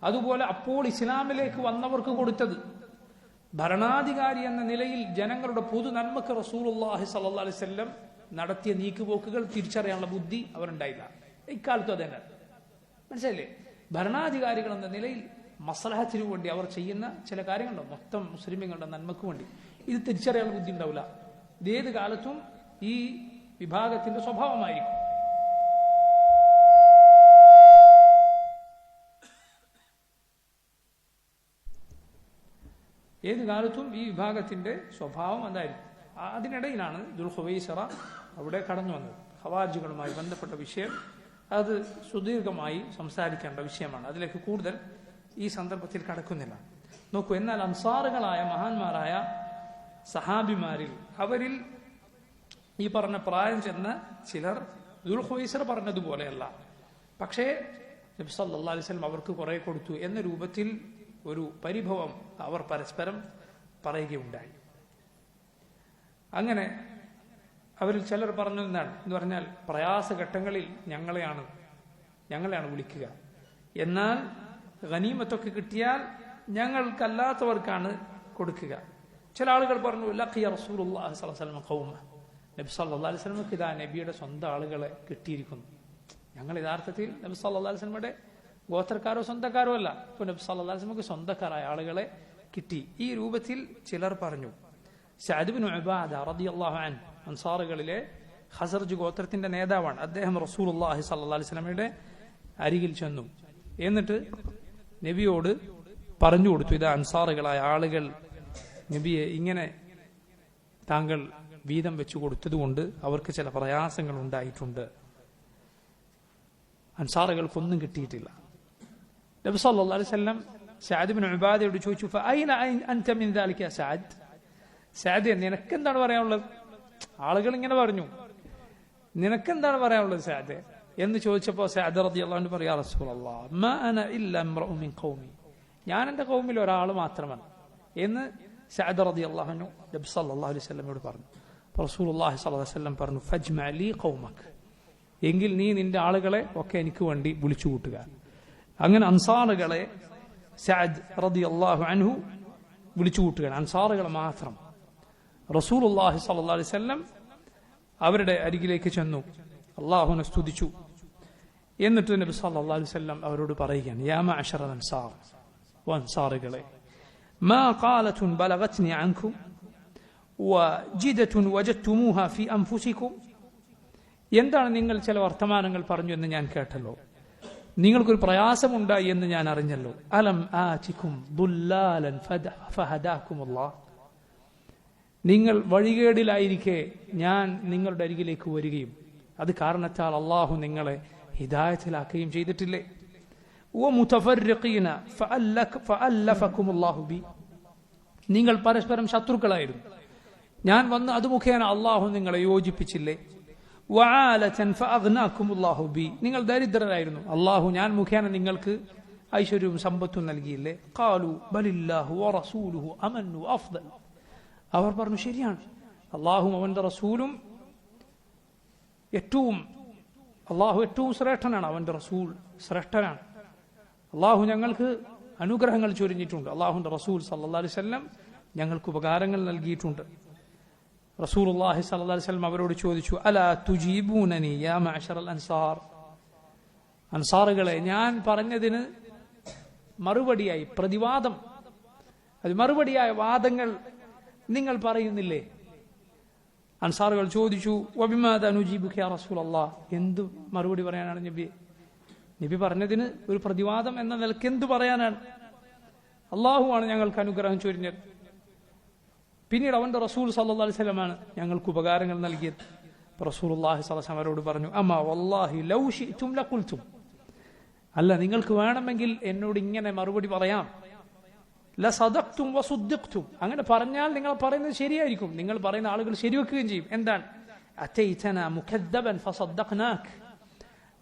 അതുപോലെ അപ്പോൾ ഇസ്ലാമിലേക്ക് വന്നവർക്ക് കൊടുത്തത്, ഭരണാധികാരി എന്ന നിലയിൽ ജനങ്ങളുടെ പൊതു നന്മക്ക് റസൂലുള്ളാഹി സ്വല്ലല്ലാഹു അലൈഹി വസല്ലം നടത്തിയ നീക്കുപോക്കുകൾ തിരിച്ചറിയാനുള്ള ബുദ്ധി അവരുണ്ടായില്ല. ഇക്കാലത്തും അതന്നെ, മനസ്സിലായില്ലേ? ഭരണാധികാരികൾ എന്ന നിലയിൽ മസ്ലഹത്തിനു വേണ്ടി അവർ ചെയ്യുന്ന ചില കാര്യങ്ങളുണ്ടോ, മൊത്തം മുസ്ലിമീങ്ങളുടെ നന്മക്ക് വേണ്ടി, ഇത് തിരിച്ചറിയാനുള്ള ബുദ്ധി ഉണ്ടാവില്ല. ഇതേത് കാലത്തും ഈ വിഭാഗത്തിന്റെ സ്വഭാവമായിരിക്കും. ഏത് കാലത്തും ഈ വിഭാഗത്തിന്റെ സ്വഭാവം എന്തായിരിക്കും. അതിനിടയിലാണ് ദുൽഖുവൈസറ അവിടെ കടന്നു വന്നത്. ഖവാരിജികളുമായി ബന്ധപ്പെട്ട വിഷയം അത് സുദീർഘമായി സംസാരിക്കേണ്ട വിഷയമാണ്. അതിലേക്ക് കൂടുതൽ ഈ സന്ദർഭത്തിൽ കടക്കുന്നില്ല. നോക്കൂ, എന്നാൽ അൻസാറുകളായ മഹാന്മാരായ സഹാബിമാരിൽ അവരിൽ ഈ പറഞ്ഞ പ്രായം ചെന്ന ചിലർ ദുൽഖുവൈസർ പറഞ്ഞതുപോലെയല്ല. പക്ഷേ നബി സല്ലല്ലാഹു അലൈഹി വസല്ലം അവർക്ക് കുറെ കൊടുത്തു എന്ന രൂപത്തിൽ ഒരു പരിഭവം അവർ പരസ്പരം പറയുകയുണ്ടായി. അങ്ങനെ അവരിൽ ചിലർ പറഞ്ഞു എന്നാണ് എന്ന് പറഞ്ഞാൽ, പ്രയാസഘട്ടങ്ങളിൽ ഞങ്ങളെയാണ് വിളിക്കുക, എന്നാൽ ഗനീമത്തൊക്കെ കിട്ടിയാൽ ഞങ്ങൾക്കല്ലാത്തവർക്കാണ് കൊടുക്കുക. ചില ആളുകൾ പറഞ്ഞു, ലഖിയ റസൂലുള്ളാഹി സ്വല്ലല്ലാഹു അലൈഹി വസല്ലം ഖൗമ, നബി സല്ലല്ലാഹു അലൈഹി വസല്ലമക്ക് ഇതാ നബിയുടെ സ്വന്തം ആളുകളെ കിട്ടിയിരിക്കുന്നു. ഞങ്ങൾ യഥാർത്ഥത്തിൽ നബി സല്ലല്ലാഹു അലൈഹി വസല്ലമയുടെ ഗോത്രക്കാരോ സ്വന്തക്കാരോ അല്ല, ഇപ്പൊ നബി സല്ലല്ലാഹു അലൈഹി വസല്ലമക്ക് സ്വന്തക്കാരായ ആളുകളെ കിട്ടി. ഈ രൂപത്തിൽ ചിലർ പറഞ്ഞു. സഅദ് ഇബ്നു ഉബാദ റളിയല്ലാഹു അൻഹു അൻസാറുകളിലെ ഖസർജ് ഗോത്രത്തിന്റെ നേതാവാണ്. അദ്ദേഹം റസൂലുള്ളാഹി സ്വല്ലല്ലാഹു അലൈഹി വസല്ലമയുടെ അരികിൽ ചെന്നു. എന്നിട്ട് നബിയോട് പറഞ്ഞു കൊടുത്തു, ഇതാ അൻസാറുകളായ ആളുകൾ നബിയെ ഇങ്ങനെ താങ്കൾ വീതം വെച്ചു കൊടുത്തതുകൊണ്ട് അവർക്ക് ചില പ്രയാസങ്ങൾ ഉണ്ടായിട്ടുണ്ട്, അൻസാറുകൾക്കൊന്നും കിട്ടിയിട്ടില്ല. നബി സല്ലല്ലാഹു അലൈഹി വസല്ലം സഅദ് ഇബ്നു ഉബാദയോട് ചോദിച്ചു, ഫഅയ്ന അൻത മിൻ ദാലിക യാ സഅദ്, സഅദ് നിനക്കെന്താണ് പറയാനുള്ളത്? ആളുകൾ ഇങ്ങനെ പറഞ്ഞു, നിനക്കെന്താണ് പറയാനുള്ളത് സഅദ് എന്ന് ചോദിച്ചപ്പോൾ സഅദ് റളിയല്ലാഹു അൻഹു പറയാ, റസൂലല്ലാഹ് മാ അന ഇല്ല ഇംറഉ മിൻ ഖൗമി, ഞാൻ എൻ്റെ ഖൗമിൽ ഒരാൾ മാത്രമാണ് എന്ന് സഅദ് റളിയല്ലാഹു അൻഹു നബി സല്ലല്ലാഹു അലൈഹി വസല്ലമയോട് പറഞ്ഞു. റസൂലുള്ളാഹി സ്വല്ലല്ലാഹു അലൈഹി വസല്ലം പറഞ്ഞു, ഫജ്മഅ ലീ ഖൗമക, എങ്കിൽ നീ നിന്റെ ആളുകളെ ഒക്കെ എനിക്ക് വേണ്ടി വിളിച്ചു കൂട്ടുക. അങ്ങനെ അൻസാറുകളെ സഅദ് റളിയല്ലാഹു അൻഹു വിളിച്ചു കൂട്ടുകയാണ്, അൻസാറുകളെ മാത്രം. റസൂലുള്ളാഹി സ്വല്ലല്ലാഹു അലൈഹി വസല്ലം അവരുടെ അരികിലേക്ക് ചെന്നു, അല്ലാഹുവിനെ സ്തുതിച്ചു. എന്നിട്ട് നബി സല്ലല്ലാഹു അലൈഹി വസല്ലം അവരോട് പറയുകയാണ്, യാ മഅശറൽ അൻസാർ, അൻസാറുകളെ, മാ ഖാലത്തുൻ ബലഗത്നി അൻകും വജിദത്തുൻ വജദ്തുമൂഹ ഫീ അൻഫുസികും, എന്താണ് നിങ്ങൾ ചില വർത്തമാനങ്ങൾ പറഞ്ഞു എന്ന് ഞാൻ കേട്ടല്ലോ, നിങ്ങൾക്കൊരു പ്രയാസമുണ്ടായി എന്ന് ഞാൻ അറിഞ്ഞല്ലോ. അലം ആതികും ദുല്ലാലൻ ഫഹദാകുമുല്ലാഹ്, നിങ്ങൾ വഴികേടിലായിരിക്കെ ഞാൻ നിങ്ങളുടെ അരികിലേക്ക് വരികയും അത് കാരണത്താൽ അള്ളാഹു നിങ്ങളെ ഹിദായത്തിലാക്കുകയും ചെയ്തിട്ടില്ലേ? വമുതഫർരിഖീന ഫഅല്ലഫകുമുല്ലാഹു ബി, നിങ്ങൾ പരസ്പരം ശത്രുക്കളായിരുന്നു, ഞാൻ വന്ന് അത് മുഖേന അള്ളാഹു നിങ്ങളെ യോജിപ്പിച്ചില്ലേ? വആലതൻ ഫഅഗ്നാകുമുല്ലാഹു ബി, നിങ്ങൾ ദരിദ്രരായിരുന്നു, അള്ളാഹു ഞാൻ മുഖേന നിങ്ങൾക്ക് ഐശ്വര്യവും സമ്പത്തും നൽകിയില്ലേ? ഖാലു ബലില്ലാഹു വറസൂലുഹു അമന്നു അഫ്ദൽ, അവർ പറഞ്ഞു ശരിയാണ്, അള്ളാഹും അവന്റെ റസൂലും അള്ളാഹു ഏറ്റവും ശ്രേഷ്ഠനാണ്, അവന്റെ റസൂൽ ശ്രേഷ്ഠനാണ്, അള്ളാഹു ഞങ്ങൾക്ക് അനുഗ്രഹങ്ങൾ ചൊരിഞ്ഞിട്ടുണ്ട്, അള്ളാഹുന്റെ റസൂൽ സല്ലല്ലാഹു അലൈഹി വസല്ലം ഞങ്ങൾക്ക് ഉപകാരങ്ങൾ നൽകിയിട്ടുണ്ട്. റസൂലുള്ളാഹി സ്വല്ലല്ലാഹു അലൈഹി വസല്ലം അവരോട് ചോദിച്ചു, അലാ തുജീബൂനനി യാ മഅശറൽ അൻസാർ, അൻസാറുകളെ, ഞാൻ പറഞ്ഞതിന് മറുപടിയായി പ്രതിവാദം, അത് മറുപടിയായ വാദങ്ങൾ നിങ്ങൾ പറയുന്നില്ലേ? അൻസാറുകൾ ചോദിച്ചു, വബിമാദാ നുജീബുക യാ റസൂലല്ലാഹ്, എന്തു മറുപടി പറയാനാണ് നബി? നബി പറഞ്ഞതിന് ഒരു പ്രതിവാദം എന്ന നിലയ്ക്ക് എന്തു പറയാനാണ്? അള്ളാഹുവാണ് ഞങ്ങൾക്ക് അനുഗ്രഹം ചൊരിഞ്ഞത്, പിന്നീട് അവന്റെ റസൂൽ സല്ലല്ലാഹു അലൈഹി വസല്ലമാണ് ഞങ്ങൾക്ക് ഉപകാരങ്ങൾ നൽകിയത്. റസൂലുള്ളാഹി സ്വല്ലല്ലാഹു അലൈഹി വസല്ലം അവരോട് പറഞ്ഞു, അമ്മാ വല്ലാഹി ലൗ ശിഅ്തും ലഖുൽതും, അല്ല നിങ്ങൾക്ക് വേണമെങ്കിൽ എന്നോട് ഇങ്ങനെ മറുപടി പറയാം, ലസദഖ്തും വസുദ്ദിഖ്തും, അങ്ങനെ പറഞ്ഞാൽ നിങ്ങൾ പറയുന്നത് ശരിയായിരിക്കും, നിങ്ങൾ പറയുന്ന ആളുകൾ ശരിവെക്കുകയും ചെയ്യും. എന്താണ്? അതൈതനാ മുകദ്ദബൻ ഫസദ്ദഖ്നാക്,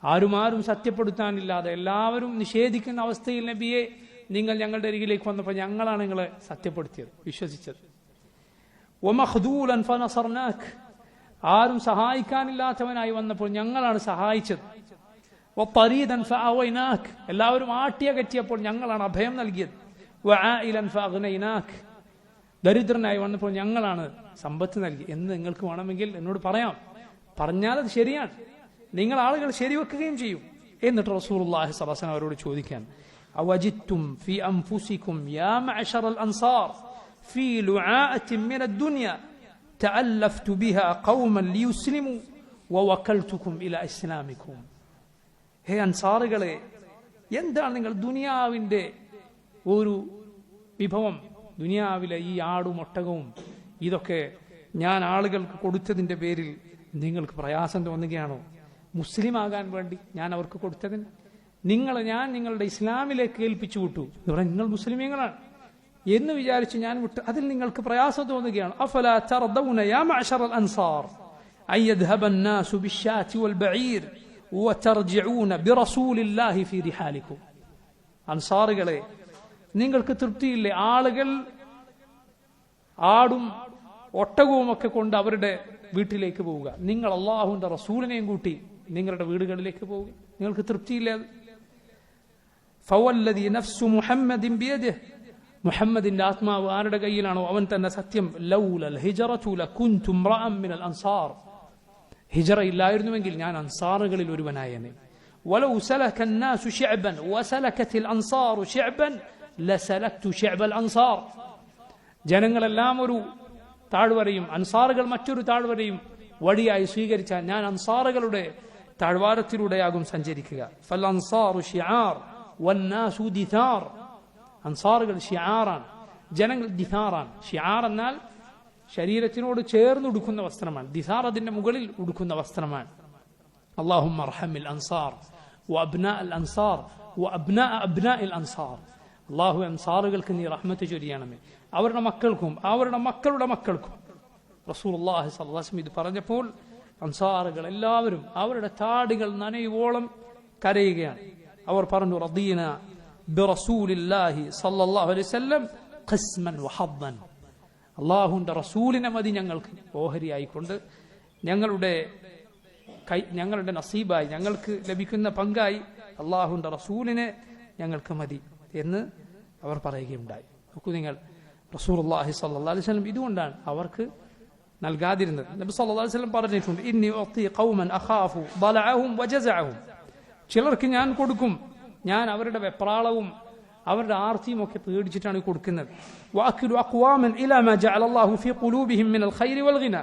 ആരും സത്യപ്പെടുത്താനില്ലാതെ എല്ലാവരും നിഷേധിക്കുന്ന അവസ്ഥയിൽ നബിയെ നിങ്ങൾ ഞങ്ങളുടെ അരികിലേക്ക് വന്നപ്പോൾ ഞങ്ങളാണ് നിങ്ങളെ സത്യപ്പെടുത്തിയത്, വിശ്വസിച്ചത്. വമഖ്ദൂലൻ ഫനസർനാക്, ആരും സഹായിക്കാനില്ലാത്തവനായി വന്നപ്പോൾ ഞങ്ങളാണ് സഹായിച്ചത്. വതരീദൻ ഫഅവൈനാക്, എല്ലാവരും ആട്ടിയകറ്റിയപ്പോൾ ഞങ്ങളാണ് അഭയം നൽകിയത്. വആയിലൻ ഫഅഗ്നൈനാക്, ദരിദ്രനായി വന്നപ്പോൾ ഞങ്ങളാണ് സമ്പത്ത് നൽകി എന്ന് നിങ്ങൾക്ക് വേണമെങ്കിൽ എന്നോട് പറയാം, പറഞ്ഞാൽ അത് ശരിയാണ്, നിങ്ങൾ ആളുകൾ ശരിവെക്കുകയും ചെയ്യും. എന്നിട്ട് റസൂലുള്ളാഹി സ്വല്ലല്ലാഹു അലൈഹി വസല്ലം അവരോട് ചോദിക്കാൻ, അവജിത്തും ഫി അൻഫുസികും യാ മഅശറൽ അൻസാർ ഫീ ലുആഅത്തിൻ മിനദ് ദുനിയ തഅല്ലഫ്തു ബിഹാ ഖൗമൻ ലിയുസ്ലിമു വവക്കൽതുകും ഇലാ ഇസ്ലാമികും. ഹേ അൻസാറുകളെ, എന്താണ് നിങ്ങൾ ദുനിയാവിന്റെ ഒരു വിഭവം, ദുനിയാവിലെ ഈ ആടും ഒട്ടകവും ഇതൊക്കെ ഞാൻ ആളുകൾക്ക് കൊടുത്തതിന്റെ പേരിൽ നിങ്ങൾക്ക് പ്രയാസം തോന്നുകയാണോ? മുസ്ലിം ആകാൻ വേണ്ടി ഞാൻ അവർക്ക് കൊടുത്തതിന് ഞാൻ നിങ്ങളുടെ ഇസ്ലാമിലേക്ക് ഏൽപ്പിച്ചു വിട്ടു, ഇവിടെ നിങ്ങൾ മുസ്ലിമീങ്ങളാണ് എന്ന് വിചാരിച്ച് ഞാൻ വിട്ടു, അതിൽ നിങ്ങൾക്ക് പ്രയാസം തോന്നുകയാണ്. അഫലാ തർദൗന യാ മഅശറൽ അൻസാർ അയ്യദ്ഹബ الناس بالشاة والبعير وترجعون برسول الله في رحالكم. അൻസാറുകളെ, നിങ്ങൾക്ക് തൃപ്തിയില്ലേ ആളുകൾ ആടും ഒട്ടകവും ഒക്കെ കൊണ്ട് അവരുടെ വീട്ടിലേക്ക് പോവുക, നിങ്ങൾ അള്ളാഹുവിന്റെ റസൂലിനെയും കൂട്ടി നിങ്ങളുടെ വീടുകളിലേക്ക് പോവുക, നിങ്ങൾക്ക് തൃപ്തിയില്ല? ഫവല്ലദി നഫ്സു മുഹമ്മദിൻ ബിയദിഹി, മുഹമ്മദിന്റെ ആത്മാവ് ആരുടെ കയ്യിലാണോ അവൻ തന്നെ സത്യം. ലൗലൽ ഹിജ്റതു ലകുൻതു ഇംറഅൻ മിനൽ അൻസാർ, ഹിജ്റ ഇല്ലായിരുന്നുവെങ്കിൽ ഞാൻ അൻസാറുകളിൽ ഒരുവനായേനെ. വലൗ സലക الناس شعبا وسلكت الانصار شعبا لسلكت شعب الانصار, ജനങ്ങളെല്ലാം ഒരു താഴ്വരയും അൻസാറുകൾ മറ്റൊരു താഴ്വരയും വഴിയായി സ്വീകരിച്ചാൽ ഞാൻ അൻസാറുകളുടെ താഴ്വാരത്തിലൂടെയാകും സഞ്ചരിക്കുക. ഫൽ അൻസാറു ശിആർ വന്നാസു ദിഥാർ, അൻസാറുകൾ ഷിആറാണ്, ജനങ്ങൾ ദിഥാറാണ്. ഷിആർ എന്നാൽ ശരീരത്തിനോട് ചേർന്ന് ഉടുക്കുന്ന വസ്ത്രമാണ്, ദിഥാർ അതിന്റെ മുകളിൽ ഉടുക്കുന്ന വസ്ത്രമാണ്. അല്ലാഹുമ്മ അർഹമിൽ അൻസാർ വഅബ്നാ അൽ അൻസാർ വഅബ്നാ അബ്നാഇൽ അൻസാർ, അല്ലാഹു അൻസാറുകൾക്ക് നീ റഹ്മത്ത് ചൊരിയണമേ, അവരുടെ മക്കൾക്കും അവരുടെ മക്കളുടെ മക്കൾക്കും. റസൂലുള്ളാഹി സ്വല്ലല്ലാഹു അലൈഹി വസല്ലം ഇത് പറഞ്ഞപ്പോൾ അൻസാറുകൾ എല്ലാവരും അവരുടെ താടികൾ നനയുവോളം കരയുകയാണ്. അവർ പറഞ്ഞു, റദീന ബിറസൂലില്ലാഹി സ്വല്ലല്ലാഹു അലൈഹി വസല്ലം ഖസ്മൻ വഹദ്ദൻ, അല്ലാഹുവിന്റെ റസൂലിനെ മതി ഞങ്ങൾക്ക് ഓഹരിയായിക്കൊണ്ട്, ഞങ്ങളുടെ നസീബായി ഞങ്ങൾക്ക് ലഭിക്കുന്ന പങ്കായി അല്ലാഹുവിന്റെ റസൂലിനെ ഞങ്ങൾക്ക് മതി എന്ന് അവർ പറയുകയുണ്ടായി. നോക്കൂ നിങ്ങൾ, റസൂലുള്ളാഹി സ്വല്ലല്ലാഹു അലൈഹി വസല്ലം ഇതുകൊണ്ടാണ് അവർക്ക് നൽകാതിരുന്നത്. നബി സല്ലല്ലാഹു അലൈഹി വസല്ലം പറഞ്ഞിട്ടുണ്ട്, ഇന്നി ഉഅതി ഖൗമൻ അഖാഫു ളഅഹും വജസഅഹും, ചിലർക്ക് ഞാൻ കൊടുക്കും, ഞാൻ അവരുടെ വെപ്രാളവും അവരുടെ ആർത്തിയും ഒക്കെ പേടിച്ചിട്ടാണ് കൊടുക്കുന്നത്. വഅഖിലു അഖ്വാമൻ ഇലാ മാ ജഅല അല്ലാഹു ഫീ ഖുലൂബിഹിം മിനൽ ഖൈരി വൽ ഗിന,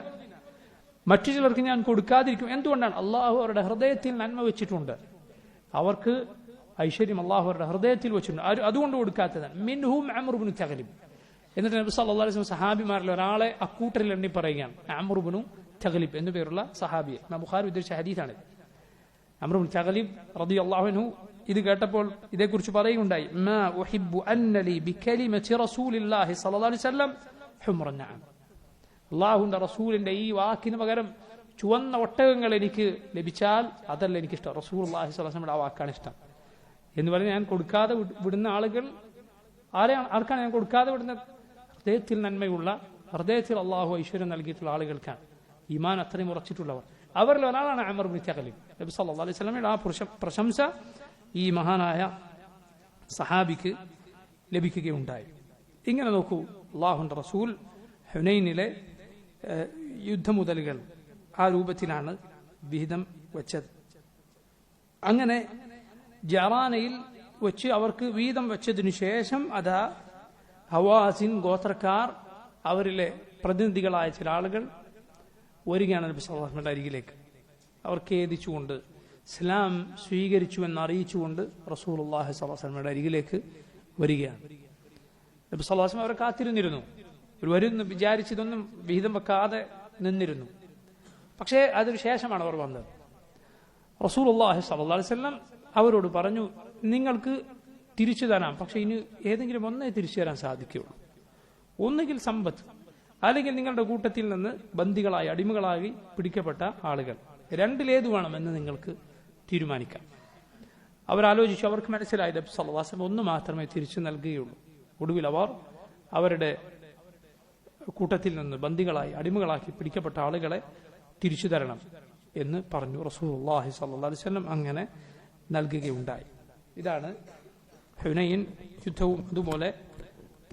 മറ്റു ചിലർക്ക് ഞാൻ കൊടുക്കാതിരിക്കും. എന്തുകൊണ്ടാണ്? അള്ളാഹു അവരുടെ ഹൃദയത്തിൽ നന്മ വെച്ചിട്ടുണ്ട്, അവർക്ക് ഐശ്വര്യം അള്ളാഹു അവരുടെ ഹൃദയത്തിൽ വെച്ചിട്ടുണ്ട്, അതുകൊണ്ട് കൊടുക്കാത്തതാണ്. മിൻഹും അംർ ഇബ്നു തഗ്ലിബ്. എന്നിട്ട് നബി സല്ലല്ലാഹു അലൈഹി വസല്ലം സഹാബിമാരിൽ ഒരാളെ അക്കൂട്ടരിൽ എണ്ണി പറയുകയാണ്, അംർ ഇബ്നു തഗ്ലിബ് എന്നു പേരുള്ള സഹാബിയെ. ബുഖാരി ഉദ്ധരിച്ച ഹദീസാണ്. അംർ ഇബ്നു തഗ്ലിബ് റളിയല്ലാഹു അൻഹു ഇത് കേട്ടപ്പോൾ ഇതേക്കുറിച്ച് പറയുകയുണ്ടായി, മാ ഉഹിബ്ബു അന്ന ലി ബികലിമതി റസൂലില്ലാഹി സ്വല്ലല്ലാഹു അലൈഹി വസല്ലം ഹുംറൻ നഅം, അല്ലാഹുവിന്റെ റസൂലിന്റെ ഈ വാക്കിന് പകരം ചുവന്ന ഒട്ടകങ്ങൾ എനിക്ക് ലഭിച്ചാൽ അതല്ല എനിക്കിഷ്ടം, റസൂലുള്ളാഹി സ്വല്ലല്ലാഹു അലൈഹി വസല്ലം ആ വാക്കാണ് ഇഷ്ടം എന്ന് പറഞ്ഞ് ഞാൻ കൊടുക്കാതെ വിടുന്ന ആളുകൾ ആർക്കാണ് ഞാൻ കൊടുക്കാതെ വിടുന്നത്? ഹൃദയത്തിൽ നന്മയുള്ള, ഹൃദയത്തിൽ അള്ളാഹു ഐശ്വര്യം നൽകിയിട്ടുള്ള ആളുകൾക്കാണ്, ഈമാൻ അത്രയും ഉറച്ചിട്ടുള്ളവർ. അവരിൽ ഒരാളാണ് അംർ ഇബ്നു തഗ്ലിബ്. നബി സല്ലല്ലാഹു അലൈഹി വസല്ലമയുടെ ആ പ്രശംസ ഈ മഹാനായ സഹാബിക്ക് ലഭിക്കുകയുണ്ടായി. ഇങ്ങനെ നോക്കൂ, അള്ളാഹുവിന്റെ റസൂൽ ഹുനൈനിലെ യുദ്ധമുതലുകൾ ആ രൂപത്തിലാണ് വിഹിതം വെച്ചത്. അങ്ങനെ ജറാനയിൽ വെച്ച് അവർക്ക് വീതം വെച്ചതിനു ശേഷം അതാ ഹവാസിൻ ഗോത്രക്കാർ അവരിലെ പ്രതിനിധികളായ ചില ആളുകൾ വരികയാണ് നബി സല്ലല്ലാഹു അലൈഹി വസല്ലമയുടെ അരികിലേക്ക്. അവർ ഖേദിച്ചുകൊണ്ട് ഇസ്ലാം സ്വീകരിച്ചു എന്ന് അറിയിച്ചുകൊണ്ട് റസൂലുള്ളാഹി സ്വല്ലല്ലാഹു അലൈഹി വസല്ലമയുടെ അരികിലേക്ക് വരികയാണ്. നബി സല്ലല്ലാഹു അലൈഹി വസല്ലം അവരെ കാത്തിരുന്നിരുന്നു. ഒരു വരുന്നു വിചാരിച്ചതൊന്നും വിഹിതം വെക്കാതെ നിന്നിരുന്നു. പക്ഷേ അതിനുശേഷമാണ് അവർ വന്നത്. റസൂലുള്ളാഹി സ്വല്ലല്ലാഹു അലൈഹി വസല്ലം അവരോട് പറഞ്ഞു, നിങ്ങൾക്ക് തിരിച്ചു തരാം, പക്ഷെ ഇനി ഏതെങ്കിലും ഒന്നേ തിരിച്ചു തരാൻ സാധിക്കുകയുള്ളൂ. ഒന്നുകിൽ സമ്പത്ത്, അല്ലെങ്കിൽ നിങ്ങളുടെ കൂട്ടത്തിൽ നിന്ന് ബന്ദികളായി അടിമകളായി പിടിക്കപ്പെട്ട ആളുകൾ, രണ്ടിലേത് വേണമെന്ന് നിങ്ങൾക്ക് തീരുമാനിക്കാം. അവരാലോചിച്ചു. അവർക്ക് മനസ്സിലായി നബി സല്ലല്ലാഹു അലൈഹി വസല്ലം ഒന്ന് മാത്രമേ തിരിച്ചു നൽകുകയുള്ളൂ. ഒടുവിൽ അവർ അവരുടെ കൂട്ടത്തിൽ നിന്ന് ബന്ദികളായി അടിമകളാക്കി പിടിക്കപ്പെട്ട ആളുകളെ തിരിച്ചു തരണം എന്ന് പറഞ്ഞു. റസൂലുള്ളാഹി സ്വല്ലല്ലാഹു അലൈഹി വസല്ലം അങ്ങനെ നൽകുകയുണ്ടായി. ഇതാണ് ഹുനൈൻ യുദ്ധവും അതുപോലെ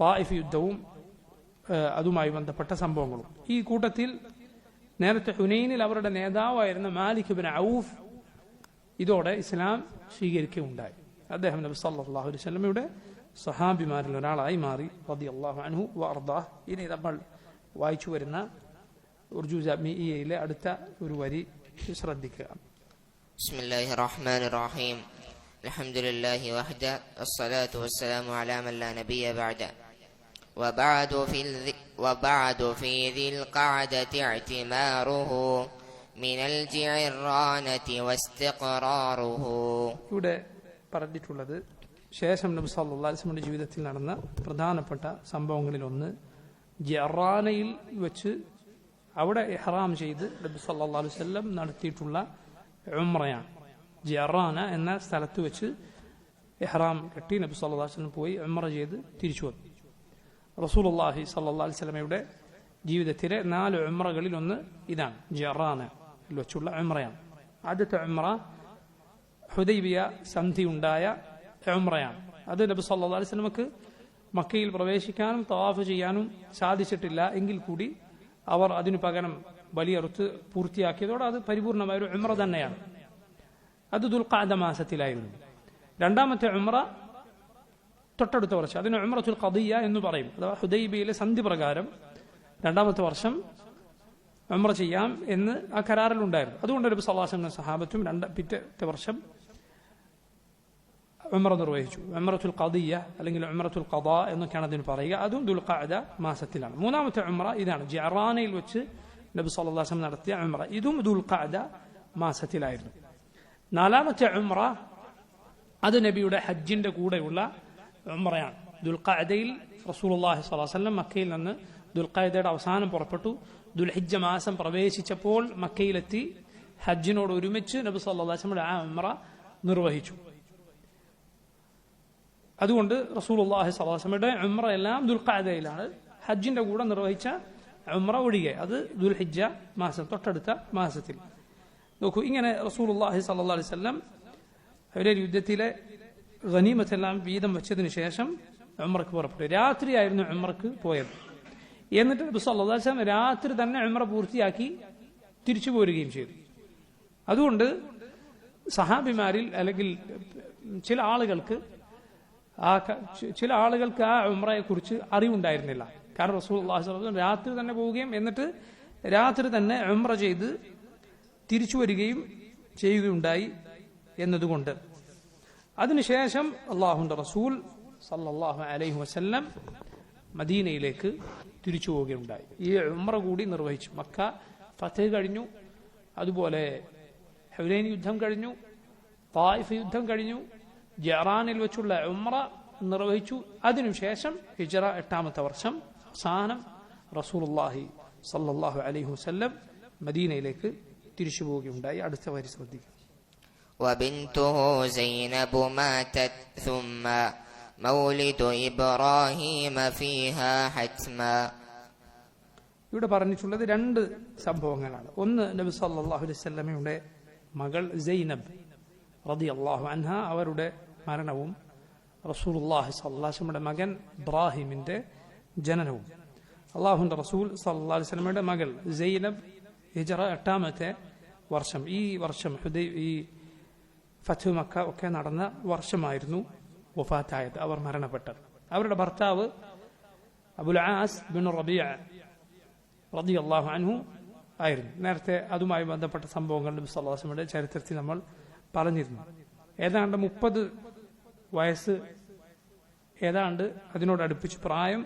തായിഫ് യുദ്ധവും അതുമായി ബന്ധപ്പെട്ട സംഭവങ്ങളും. ഈ കൂട്ടത്തിൽ നേരത്തെ ഹുനൈനിൽ അവരുടെ നേതാവായിരുന്ന മാലിക് ഇബ്നു ഔഫ് ഇതോടെ ഇസ്ലാം സ്വീകരിക്കുകയുണ്ടായി. അദ്ദേഹം നബി സല്ലല്ലാഹു അലൈഹി വസല്ലമയുടെ സഹാബിമാരിൽ ഒരാളായി മാറി റളിയല്ലാഹു അൻഹു വഅർദാഹ്. ഇനി നമ്മൾ വായിച്ചു വരുന്ന ഉർജൂസ മിഇയയിലെ അടുത്ത ഒരു വരി ശ്രദ്ധിക്കുക. ബിസ്മില്ലാഹിർ റഹ്മാനിർ റഹീം. അൽഹംദുലില്ലാഹി വഹദ വസ്സലാത്തു വസ്സലാമു അലാ മൻ ലാ നബിയ ബഅദ. وبعد في ذي القعدة اعتماره من الجعرانة واستقراره. ഇവിടെ പറഞ്ഞിട്ടുള്ളത് ശേഷം നബി സല്ലല്ലാഹു അലൈഹി വസല്ലമയുടെ ജീവിതത്തിൽ നടന്ന പ്രധാനപ്പെട്ട സംഭവങ്ങളിൽ ഒന്ന് ജറാനയിൽ വെച്ച് അവിടെ ഇഹ്റാം ചെയ്ത് നബി സല്ലല്ലാഹു അലൈഹി വസല്ലം നടത്തിയിട്ടുള്ള ഉംറയാണ്. ജറാന എന്ന സ്ഥലത്ത് വെച്ച് ഇഹ്റാം കെട്ടി നബി സല്ലല്ലാഹു അലൈഹി വസല്ലം പോയി ഉംറ ചെയ്ത് തിരിച്ചു വന്നു. റസൂലുള്ളാഹി സ്വല്ലല്ലാഹു അലൈഹി വസല്ലമയുടെ ജീവിതത്തിലെ 4 ഉംറകളിൽ ഒന്ന് ഇതാണ്, ജറാനയിൽ വെച്ചുള്ള ഉംറയാണ്. ആദ്യത്തെ ഉംറ ഹുദൈബിയ സന്ധി ഉണ്ടായ ഉംറയാണ്. അത് നബി സല്ലല്ലാഹു അലൈഹി വസല്ലമക്ക് മക്കയിൽ പ്രവേശിക്കാനും തവാഫ് ചെയ്യാനും സാധിച്ചിട്ടില്ല എങ്കിൽ കൂടി അവർ അതിനു പകരം ബലിയറുത്ത് പൂർത്തിയാക്കിയതോടെ അത് പരിപൂർണമായ ഒരു ഉംറ തന്നെയാണ്. അത് ദുൽഖഅദ മാസത്തിലായിരുന്നു. രണ്ടാമത്തെ ഉംറ തൊട്ടടുത്ത വർഷം, അതിന് ഉംറത്തുൽ ഖദിയ്യ എന്ന് പറയും. അഥവാ ഹുദൈബിയയിലെ സന്ധി പ്രകാരം രണ്ടാമത്തെ വർഷം ഉംറ ചെയ്യാം എന്ന് ആ കരാറിലുണ്ടായിരുന്നു. അതുകൊണ്ട് നബി സല്ലല്ലാഹു അലൈഹി വസല്ലം സഹാബത്തും പിറ്റത്തെ വർഷം ഉംറ നിർവഹിച്ചു. ഉംറത്തുൽ ഖദിയ്യ അല്ലെങ്കിൽ ഉംറത്തുൽ ഖദാ എന്നൊക്കെയാണ് അതിന് പറയുക. അതും ദുൽഖഅദ മാസത്തിലാണ്. മൂന്നാമത്തെ ഉംറ ഇതാണ്, ജറാനയിൽ വെച്ച് നബി സല്ലല്ലാഹു അലൈഹി വസല്ലം നടത്തിയ ഉംറ. ഇതും ദുൽഖഅദ മാസത്തിലായിരുന്നു. നാലാമത്തെ ഉംറ അത് നബിയുടെ ഹജ്ജിന്റെ കൂടെയുള്ള ഉംറയാണ്. ദുൽഖഅദയിൽ റസൂലുള്ളാഹി സ്വല്ലല്ലാഹു അലൈഹി വസല്ലം മക്കയിൽ നിന്ന് ദുൽഖഅദയുടെ അവസാനം പുറപ്പെട്ടു. ദുൽഹിജ്ജ മാസം പ്രവേശിച്ചപ്പോൾ മക്കയിലെത്തി ഹജ്ജിനോട് ഒരുമിച്ച് നബി സല്ലല്ലാഹു അലൈഹി വസല്ലം ആ ഉംറ നിർവഹിച്ചു. അതുകൊണ്ട് റസൂലുള്ളാഹി സ്വല്ലല്ലാഹു അലൈഹി വസല്ലമയുടെ ഉംറ എല്ലാം ദുൽഖഅദയിലാണ്. ഹജ്ജിന്റെ കൂടെ നിർവഹിച്ച ഉംറ ഒഴികെ അത് ദുൽഹിജ്ജ മാസം തൊട്ടടുത്ത മാസത്തിൽ. നോക്കൂ, ഇങ്ങനെ റസൂലുള്ളാഹി സ്വല്ലല്ലാഹു അലൈഹി വസല്ലം അവരുടെ യുദ്ധത്തിലെ ഗനീമത്തെല്ലാം വീതം വെച്ചതിന് ശേഷം ഉംറക്ക് പുറപ്പെട്ടു. രാത്രിയായിരുന്നു ഉംറക്ക് പോയത്. എന്നിട്ട് നബി സല്ലല്ലാഹു അലൈഹി വസല്ലം രാത്രി തന്നെ ഉംറ പൂർത്തിയാക്കി തിരിച്ചു പോരുകയും ചെയ്തു. അതുകൊണ്ട് സഹാബിമാരിൽ അല്ലെങ്കിൽ ചില ആളുകൾക്ക് ആ ഉംറയെ കുറിച്ച് അറിവുണ്ടായിരുന്നില്ല. കാരണം റസൂലുള്ളാഹി സ്വല്ലല്ലാഹു അലൈഹി വസല്ലം രാത്രി തന്നെ പോവുകയും എന്നിട്ട് രാത്രി തന്നെ ഉംറ ചെയ്ത് തിരിച്ചു വരികയും ചെയ്യുകയുണ്ടായി എന്നതുകൊണ്ട്. അതിനുശേഷം അല്ലാഹുവിന്റെ റസൂൽ സല്ലല്ലാഹു അലൈഹി വസല്ലം മദീനയിലേക്ക് തിരിച്ചു പോവുകയുണ്ടായി. ഈ ഉംറ കൂടി നിർവഹിച്ചു. മക്ക ഫതഹ് കഴിഞ്ഞു, അതുപോലെ ഹുനൈൻ യുദ്ധം കഴിഞ്ഞു, തായിഫ് യുദ്ധം കഴിഞ്ഞു, ജറാനിൽ വെച്ചുള്ള ഉംറ നിർവഹിച്ചു. അതിനുശേഷം ഹിജ്റ 8ാമത്തെ വർഷം അവസാനം റസൂലുള്ളാഹി സല്ലല്ലാഹു അലൈഹി വസല്ലം മദീനയിലേക്ക് തിരിച്ചു പോവുകയുണ്ടായി. അടുത്ത വരി ശ്രദ്ധിക്കുക. وبنته زينب ماتت ثم مولد إبراهيم فيها حتما. ഇവിടെ പറഞ്ഞിട്ടുള്ളത് 2 സംഭവങ്ങളാണ്. ഒന്ന്, നബി സല്ലല്ലാഹു അലൈഹി വസല്ലമയുടെ മകൾ സൈനബ് റളിയല്ലാഹു അൻഹ അവരുടെ മരണവും റസൂലുള്ളാഹി സ്വല്ലല്ലാഹു അലൈഹി വസല്ലമയുടെ മകൻ ഇബ്രാഹിമിന്റെ ജനനവും. അല്ലാഹുവിന്റെ റസൂൽ സല്ലല്ലാഹു അലൈഹി വസല്ലമയുടെ മകൾ സൈനബ് ഹിജ്റ 8ാമത്തെ വർഷം, ഈ വർഷം ഈ ഫത്ഹ് മക്ക ഒക്കെ നടന്ന വർഷമായിരുന്നു വഫാത്തായത്, അവർ മരണപ്പെട്ടത്. അവരുടെ ഭർത്താവ് അബുൽ ആസ് ബിൻ റബീഅ റളിയല്ലാഹു അൻഹു ആയിരുന്നു. നേരത്തെ അതുമായി ബന്ധപ്പെട്ട സംഭവങ്ങൾ നബി സല്ലല്ലാഹു അലൈഹി വസല്ലമയുടെ ചരിത്രത്തിൽ നമ്മൾ പറഞ്ഞിരുന്നു. ഏതാണ്ട് 30 വയസ്സ്, ഏതാണ്ട് അതിനോടടുപ്പിച്ച് പ്രായം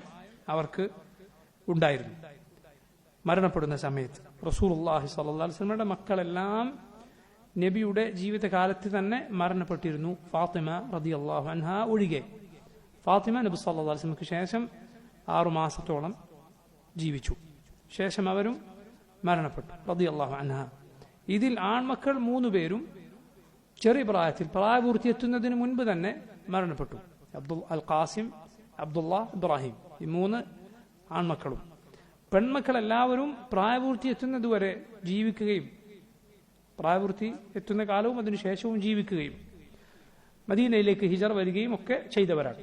അവർക്ക് ഉണ്ടായിരുന്നു മരണപ്പെടുന്ന സമയത്ത്. റസൂലുള്ളാഹി സ്വല്ലല്ലാഹു അലൈഹി വസല്ലമയുടെ മക്കളെല്ലാം നബിയുടെ ജീവിതകാലത്ത് തന്നെ മരണപ്പെട്ടിരുന്നു, ഫാത്തിമ റളിയല്ലാഹു അൻഹാ ഒഴികെ. ഫാത്തിമ നബി സല്ലല്ലാഹു അലൈഹി വസല്ലമയ്ക്ക് ശേഷം 6 മാസത്തോളം ജീവിച്ചു. ശേഷം അവരും മരണപ്പെട്ടു റളിയല്ലാഹു അൻഹാ. ഇതിൽ ആൺമക്കൾ 3 പേരും ചെറിയ പ്രായത്തിൽ പ്രായപൂർത്തി എത്തുന്നതിന് മുൻപ് തന്നെ മരണപ്പെട്ടു. അൽ ഖാസിം, അബ്ദുള്ള, ഇബ്രാഹിം, ഈ 3 ആൺമക്കളും. പെൺമക്കൾ എല്ലാവരും പ്രായപൂർത്തി എത്തുന്നതുവരെ ജീവിക്കുകയും പ്രായപൂർത്തി എത്തുന്ന കാലവും അതിനുശേഷവും ജീവിക്കുകയും മദീനയിലേക്ക് ഹിജറ വരികയും ഒക്കെ ചെയ്തവരാണ്.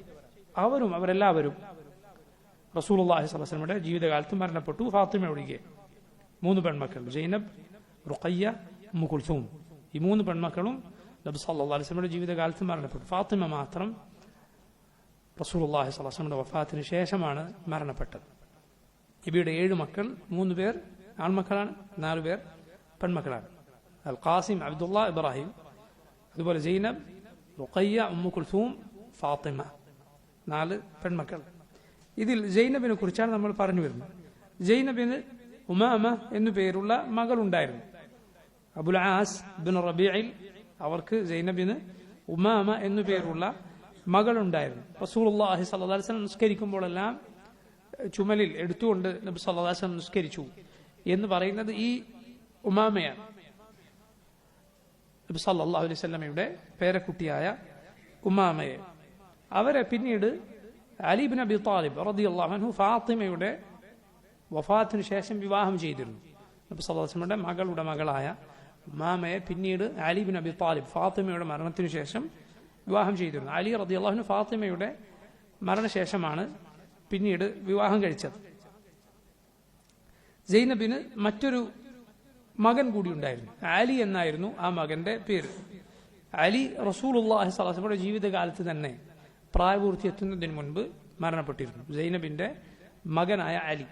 അവരെല്ലാവരും റസൂലുള്ളാഹി സ്വല്ലല്ലാഹു അലൈഹി വസല്ലമയുടെ ജീവിതകാലത്ത് മരണപ്പെട്ടു, ഫാത്തിമ ഒഴികെ. 3 പെൺമക്കൾ, സൈനബ്, റുഖയ്യ, ഉമ്മു കുൽസൂം, ഈ 3 പെൺമക്കളും നബി സല്ലല്ലാഹു അലൈഹി വസല്ലമയുടെ ജീവിതകാലത്ത് മരണപ്പെട്ടു. ഫാത്തിമ മാത്രം റസൂലുള്ളാഹി സ്വല്ലല്ലാഹു അലൈഹി വസല്ലമയുടെ വഫാത്തിന് ശേഷമാണ് മരണപ്പെട്ടത്. നബിയുടെ 7 മക്കൾ, 3 പേർ ആൺമക്കളാണ്, 4 പേർ പെൺമക്കളാണ്. അൽ ഖാസിം, അബ്ദുള്ള, ഇബ്രാഹിം, അതുപോലെ സൈനബ്, റുഖയ്യ, ഉമ്മു കുൽസൂം, ഫാത്തിമ, 4 പെൺമക്കൾ. ഇതിൽ സൈനബിനെ കുറിച്ചാണ് നമ്മൾ പറഞ്ഞു വരുന്നത്. സൈനബിന് ഉമാമ എന്നു പേരുള്ള മകളുണ്ടായിരുന്നു. അബുൽ ആസ് ബിൻ റബീഇൽ അവർക്ക് സൈനബിന് ഉമാമ എന്നു പേരുള്ള മകളുണ്ടായിരുന്നു. റസൂലുള്ളാഹി സ്വല്ലല്ലാഹു അലൈഹി വസല്ലം നിസ്കരിക്കുമ്പോഴെല്ലാം ചുമലിൽ എടുത്തുകൊണ്ട് നബി സല്ലല്ലാഹു അലൈഹി വസല്ലം നിസ്കരിച്ചു എന്ന് പറയുന്നത് ഈ ഉമാമയാണ്. നബി സല്ലല്ലാഹു അലൈഹി വസല്ലമയുടെ പേരക്കുട്ടിയായ ഉമാമയെ. അവരെ പിന്നീട് അലി ഇബ്നു അബി ത്വാലിബ് റളിയല്ലാഹു അൻഹു ഫാത്തിമയുടെ വഫാത്തിന് ശേഷം വിവാഹം ചെയ്തിരുന്നു. നബി സല്ലല്ലാഹു അലൈഹി വസല്ലമയുടെ മകളുടെ മകളായ ഉമാമയെ പിന്നീട് അലി ഇബ്നു അബി ത്വാലിബ് ഫാത്തിമയുടെ മരണത്തിന് ശേഷം വിവാഹം ചെയ്തിരുന്നു. അലി റളിയല്ലാഹു അൻഹു ഫാത്തിമയുടെ മരണശേഷമാണ് പിന്നീട് വിവാഹം കഴിച്ചത്. സൈനബിന് മറ്റൊരു മകൻ കൂടി ഉണ്ടായിരുന്നു, അലി എന്നായിരുന്നു ആ മകന്റെ പേര്. അലി റസൂലുള്ളാഹി സ്വല്ലല്ലാഹു അലൈഹി വസല്ലമയുടെ ജീവിതകാലത്ത് തന്നെ പ്രായപൂർത്തി എത്തുന്നതിന് മുൻപ് മരണപ്പെട്ടിരുന്നു. സൈനബിന്റെ മകനായ അലി.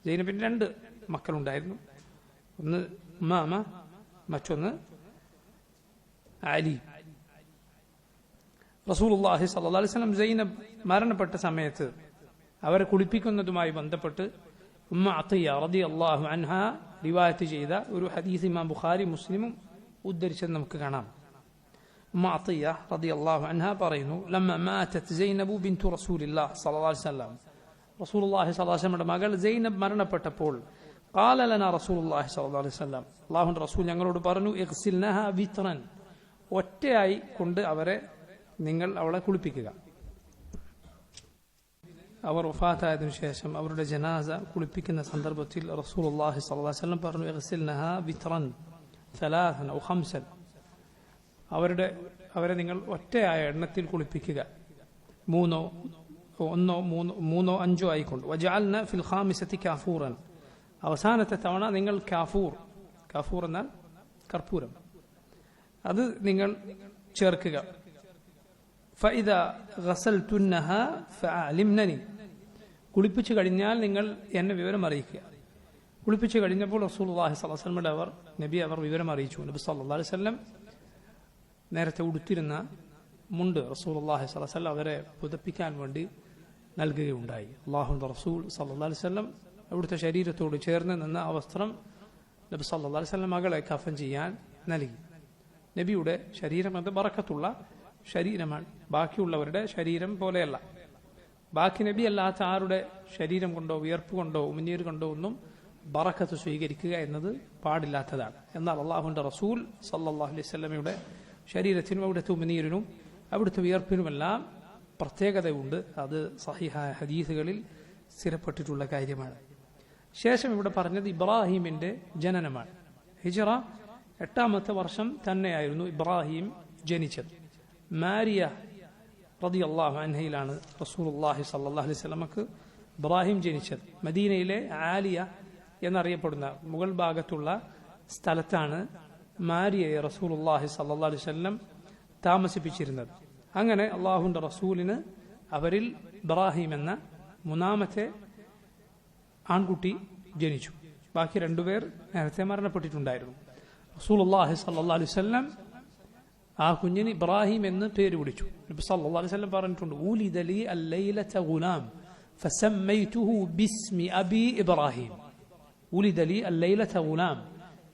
സൈനബിന് 2 മക്കളുണ്ടായിരുന്നു, ഒന്ന് ഉമാമ, മറ്റൊന്ന് അലി. റസൂലുള്ളാഹി സ്വല്ലല്ലാഹു അലൈഹി വസല്ലം സൈനബ് മരണപ്പെട്ട സമയത്ത് അവരെ കുളിപ്പിക്കുന്നതുമായി ബന്ധപ്പെട്ട് ഉമ്മ അത്തിയ റളിയല്ലാഹു അൻഹാ റിവായത്ത് ചെയ്ത ഒരു ഹദീസ് ഇമാം ബുഖാരി മുസ്ലിമും ഉദ്ധരിച്ചത് നമുക്ക് കാണാം. ഉമ്മ അത്തിയ റളിയല്ലാഹു അൻഹാ പറയുന്നു, ലമ്മ മാതത് സൈനബു ബിൻതു റസൂലില്ലാഹി സ്വല്ലല്ലാഹു അലൈഹി വസല്ലം, റസൂലുള്ളാഹി സ്വല്ലല്ലാഹു അലൈഹി വസല്ലമയുടെ മകൾ സൈനബ് മരണപ്പെട്ടപ്പോൾ ഖാല ലനാ റസൂലുള്ളാഹി സ്വല്ലല്ലാഹു അലൈഹി വസല്ലം, അല്ലാഹുവിന്റെ റസൂൽ ഞങ്ങളോട് പറഞ്ഞു, ഇഗ്സിൽനഹാ വിത്രൻ, ഒറ്റയായി കൊണ്ട് നിങ്ങൾ അവളെ കുളിപ്പിക്കുക. അവർ വഫാത്തായതിനു ശേഷം അവരുടെ ജനാസ കുളിപ്പിക്കുന്ന സന്ദർഭത്തിൽ റസൂലുള്ളാഹി സ്വല്ലല്ലാഹു അലൈഹി വസല്ലം പറഞ്ഞു, ഇഗ്സിൽനഹാ വിത്രൻ സലാസൻ ഔ ഖംസൻ, അവരെ നിങ്ങൾ ഒറ്റയായ എണ്ണത്തിൽ കുളിപ്പിക്കുക, 3 3 5 ആയിക്കൊണ്ട്. വജഅൽന ഫിൽ ഖാമിസതി കാഫൂറൻ, അവസാനത്തെ തവണ നിങ്ങൾ കാഫൂർ എന്നാൽ കർപ്പൂരം, അത് നിങ്ങൾ ചേർക്കുക. ഫഇദാ ഗസൽതുന്നഹാ ഫഅലിംനനി, കുളിപ്പിച്ചു കഴിഞ്ഞാൽ നിങ്ങൾ എന്നെ വിവരം അറിയിക്കുക. കുളിപ്പിച്ചു കഴിഞ്ഞപ്പോൾ റസൂലുള്ളാഹി സ്വല്ലല്ലാഹു അലൈഹി വസല്ലം നബി അവർ വിവരം അറിയിച്ചു. നബി സല്ലല്ലാഹു അലൈഹി വസല്ലം നേരത്തെ ഉടുത്തിരുന്ന മുണ്ട് റസൂലുള്ളാഹി സ്വല്ലല്ലാഹു അലൈഹി വസല്ലം അവരെ പുതപ്പിക്കാൻ വേണ്ടി നൽകുകയുണ്ടായി. അല്ലാഹുവിന്റെ റസൂൽ സല്ലല്ലാഹു അലൈഹി വസല്ലം അവിടുത്തെ ശരീരത്തോട് ചേർന്ന് നിന്ന ആ വസ്ത്രം നബി സല്ലല്ലാഹു അലൈഹി വസല്ലം മകളെ കഫൻ ചെയ്യാൻ നൽകി. നബിയുടെ ശരീരം അത് ബറക്കത്തുള്ള ശരീരമാണ്, ബാക്കിയുള്ളവരുടെ ശരീരം പോലെയല്ല. ബാക്കി നബി അല്ലാത്ത ആരുടെ ശരീരം കൊണ്ടോ വിയർപ്പ് കൊണ്ടോ ഉമിനീർ കൊണ്ടോ ഒന്നും ബറക്കത്ത് സ്വീകരിക്കുക എന്നത് പാടില്ലാത്തതാണ്. എന്നാൽ അള്ളാഹുവിന്റെ റസൂൽ സല്ലല്ലാഹു അലൈഹി വസല്ലമയുടെ ശരീരത്തിനും അവിടുത്തെ ഉമിനീരിനും അവിടുത്തെ വിയർപ്പിനുമെല്ലാം പ്രത്യേകതയുണ്ട്. അത് സഹിഹായ ഹദീസുകളിൽ സ്ഥിരപ്പെട്ടിട്ടുള്ള കാര്യമാണ്. ശേഷം ഇവിടെ പറഞ്ഞത് ഇബ്രാഹിമിന്റെ ജനനമാണ്. ഹിജ്റ 8ാമത്തെ വർഷം തന്നെയായിരുന്നു ഇബ്രാഹിം ജനിച്ചത്. മാരിയ റളിയല്ലാഹു അൻഹയിലാണ് റസൂലുള്ളാഹി സ്വല്ലല്ലാഹു അലൈഹി വസല്ലമക്ക് ഇബ്രാഹിം ജനിച്ചത്. മദീനയിലെ ആലിയ എന്നറിയപ്പെടുന്ന മുകൾ ഭാഗത്തുള്ള സ്ഥലത്താണ് മാരിയയെ റസൂലുള്ളാഹി സ്വല്ലല്ലാഹു അലൈഹി വസല്ലം താമസിപ്പിച്ചിരുന്നത്. അങ്ങനെ അള്ളാഹുവിന്റെ റസൂലിന് അവരിൽ ഇബ്രാഹിം എന്ന മൂന്നാമത്തെ ആൺകുട്ടി ജനിച്ചു. ബാക്കി രണ്ടുപേർ നേരത്തെ മരണപ്പെട്ടിട്ടുണ്ടായിരുന്നു. റസൂലുള്ളാഹി സ്വല്ലല്ലാഹു അലൈഹി വസല്ലം ആ കുഞ്ഞിന് ഇബ്രാഹിം എന്ന് പേര് വിളിച്ചു. നബി സല്ലല്ലാഹു അലൈഹി വസല്ലം പറഞ്ഞിട്ടുണ്ട്, ഉലിദ ലി അല്ലൈലത ഗുലാം ഫസമ്മൈതുഹു ബിസ്മി അബി ഇബ്രാഹിം. ഉലിദ ലി അല്ലൈലത ഗുലാം,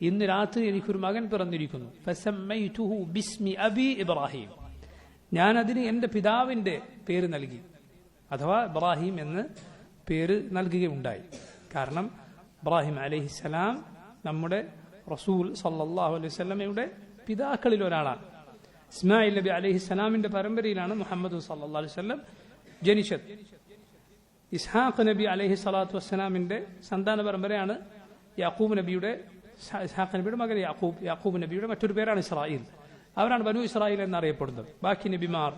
ഇന്ന് രാത്രി എനിക്കൊരു മകൻ പിറന്നിരിക്കുന്നു. ഫസമ്മൈതുഹു ബിസ്മി അബി ഇബ്രാഹിം, ഞാൻ അതിന് എൻ്റെ പിതാവിൻ്റെ പേര് നൽകി, അഥവാ ഇബ്രാഹിം എന്ന് പേര് നൽകുകയുണ്ടായി. കാരണം ഇബ്രാഹിം അലൈഹിസ്സലാം നമ്മുടെ റസൂൽ സല്ലല്ലാഹു അലൈഹി വസല്ലമയുടെ പിതാക്കളിൽ ഒരാളാണ്. ഇസ്മായിൽ നബി അലൈഹിസ്സലാമിന്റെ പരമ്പരയിലാണ് മുഹമ്മദ് സല്ലല്ലാഹു അലൈഹി വസല്ലം ജനിച്ചത്. ഇസ്ഹാഖ് നബി അലൈഹി സ്വലാത്തു വസ്സലാമിന്റെ സന്താന പരമ്പരയാണ് യാക്കൂബ് നബിയുടെ, ഇസ്ഹാഖ് നബിയുടെ മകൻ യാക്കൂബ്, യാക്കൂബ് നബിയുടെ മറ്റൊരു പേരാണ് ഇസ്രായേൽ. അവരാണ് ബനു ഇസ്രായേൽ എന്നറിയപ്പെടുന്നത്. ബാക്കി നബിമാർ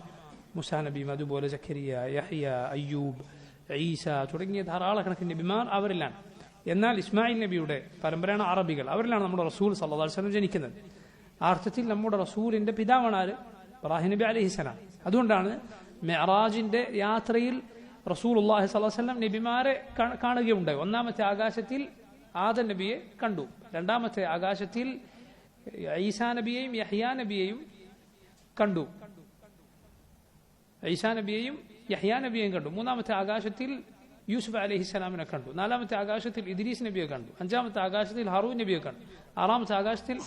മുസാ നബിയും അതുപോലെ സക്കരിയ, യഹ്യ, അയ്യൂബ്, ഈസ തുടങ്ങിയ ധാരാളക്കണക്കിന് നബിമാർ അവരിലാണ്. എന്നാൽ ഇസ്മായിൽ നബിയുടെ പരമ്പരയാണ് അറബികൾ, അവരിലാണ് നമ്മുടെ റസൂൽ സല്ലല്ലാഹു അലൈഹി വസല്ലം ജനിക്കുന്നത്. ആ അർത്ഥത്തിൽ നമ്മുടെ റസൂലിന്റെ പിതാവാണ് ആര്? ഇബ്രാഹിം നബി അലൈഹിസ്സലാം. അതുകൊണ്ടാണ് മിഅ്റാജിന്റെ യാത്രയിൽ റസൂലുള്ളാഹി സ്വല്ലല്ലാഹു അലൈഹി വസല്ലം നബിമാരെ കാണുകയുണ്ടായി. ഒന്നാമത്തെ ആകാശത്തിൽ ആദം നബിയെ കണ്ടു, രണ്ടാമത്തെ ആകാശത്തിൽ ഈസാ നബിയെയും യഹ്യാ നബിയെയും കണ്ടു, ഈസാ നബിയെയും യഹ്യാ നബിയെയും കണ്ടു. മൂന്നാമത്തെ ആകാശത്തിൽ യൂസുഫ് അലൈഹിസ്സലാമിനെ കണ്ടു. നാലാമത്തെ ആകാശത്തിൽ ഇദ്രീസ് നബിയെ കണ്ടു. അഞ്ചാമത്തെ ആകാശത്തിൽ ഹറൂൻ നബിയെ കണ്ടു. ആറാമത്തെ ആകാശത്തിൽ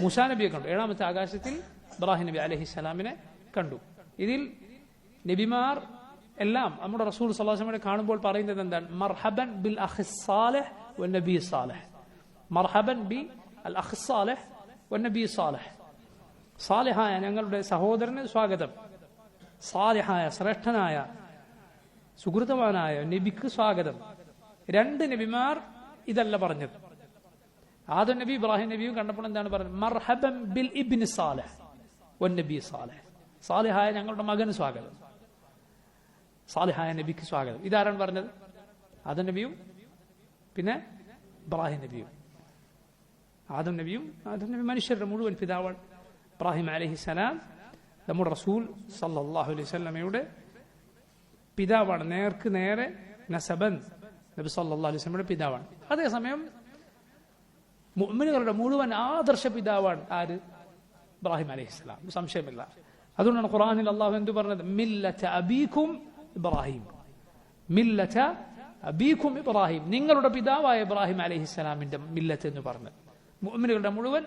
മൂസാ നബിയെ കണ്ടു. ഏഴാമത്തെ ആകാശത്തിൽ ഇബ്രാഹിം നബി അലൈഹിസ്സലാമിനെ കണ്ടു. ഇതിൽ നബിമാർ എല്ലാം നമ്മുടെ റസൂൽ സല്ലല്ലാഹു അലൈഹി വസല്ലം കാണുമ്പോൾ പറയുന്നത് എന്താണ്? മർഹബൻ ബിൽ അഖി സാലിഹ് വൻ നബി സാലിഹ്. മർഹബൻ ബി അൽ അഖി സാലിഹ് വൻ നബി സാലിഹ്. സാലിഹായ ഞങ്ങളുടെ സഹോദരന് സ്വാഗതം, സാലിഹായ ശ്രേഷ്ഠനായ സുഹൃതവാനായ നബിക്ക് സ്വാഗതം. രണ്ട് നബിമാർ ഇതല്ല പറഞ്ഞത്. ആദം നബി ഇബ്രാഹിം നബിയും കണ്ടപ്പോൾ എന്താണ് പറഞ്ഞത്? മർഹബൻ ബിൽ ഇബ്നി സാലിഹ് വൻ നബി സാലിഹ്. സാലിഹായ ഞങ്ങളുടെ മകന് സ്വാഗതം, സാലിഹായ നബിക്ക് സ്വാഗതം. ഇതാരാണ് പറഞ്ഞത്? ആദം നബിയും പിന്നെ ഇബ്രാഹിം നബിയും. ആദം നബി മനുഷ്യരുടെ മുഴുവൻ പിതാവാണ്. ഇബ്രാഹിം അലൈഹിസ്സലാം നമ്മുടെ റസൂൽ സല്ലല്ലാഹു അലൈഹി വസല്ലമയുടെ പിതാവാണ്. നേർക്ക് നേരെ നസബൻ നബി സല്ലല്ലാഹു അലൈഹി വസല്ലമയുടെ പിതാവാണ്. അതേസമയം മുഅ്മിനുകളുടെ മുഴുവൻ ആദർശ പിതാവാണ് ആര്? ഇബ്രാഹിം അലൈഹിസ്സലാം, സംശയമില്ല. അതുകൊണ്ടാണ് ഖുർആനിൽ അല്ലാഹു എന്തു പറഞ്ഞത്? മില്ലത അബീകും ഇബ്രാഹിം, മില്ലത അബീകും ഇബ്രാഹിം, നിങ്ങളുടെ പിതാവായ ഇബ്രാഹിം അലൈഹിസ്സലാമിന്റെ മില്ലത്ത് എന്ന് പറഞ്ഞത്. മുഅ്മിനുകളുടെ മുഴുവൻ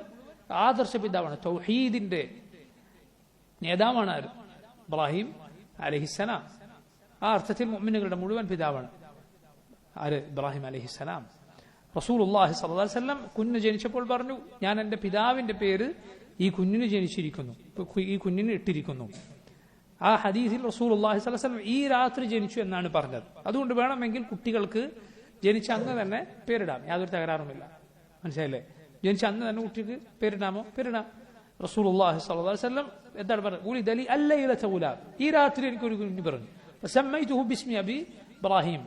ആദർശ പിതാവാണ്, തൗഹീദിന്റെ നേതാവാണ് ആര്? ഇബ്രാഹിം അലൈഹിസ്സലാം. ആ അർത്ഥത്തിൽ മുഅ്മിനുകളുടെ മുഴുവൻ പിതാവാണ് ആര്? ഇബ്രാഹിം അലൈഹിസ്സലാം. റസൂലുള്ളാഹി സ്വല്ലല്ലാഹു അലൈഹി വസല്ലം കുഞ്ഞ് ജനിച്ചപ്പോൾ പറഞ്ഞു, ഞാൻ എൻ്റെ പിതാവിന്റെ പേര് ഈ കുഞ്ഞിന് ജനിച്ചിരിക്കുന്നു, ഈ കുഞ്ഞിന് ഇട്ടിരിക്കുന്നു. ആ ഹദീസിൽ റസൂലുള്ളാഹി സ്വല്ലല്ലാഹു അലൈഹി വസല്ലം ഈ രാത്രി ജനിച്ചു എന്നാണ് പറഞ്ഞത്. അതുകൊണ്ട് വേണമെങ്കിൽ കുട്ടികൾക്ക് ജനിച്ച അന്ന് തന്നെ പേരിടാം, യാതൊരു തകരാറുമില്ല. മനസ്സിലായില്ലേ? ജനിച്ച അന്ന് തന്നെ കുട്ടിക്ക് പേരിടാമോ? പേരിടാം. റസൂലുള്ളാഹി സ്വല്ലല്ലാഹു അലൈഹി വസല്ലം എന്താണ് പറഞ്ഞത്? ഉലിദ ലി അല്ലൈലത ഗുലാം, ഈ രാത്രി എനിക്കൊരു കുഞ്ഞ് പറഞ്ഞു. ഫസമ്മൈതുഹു ബിസ്മി അബി ഇബ്രാഹിം,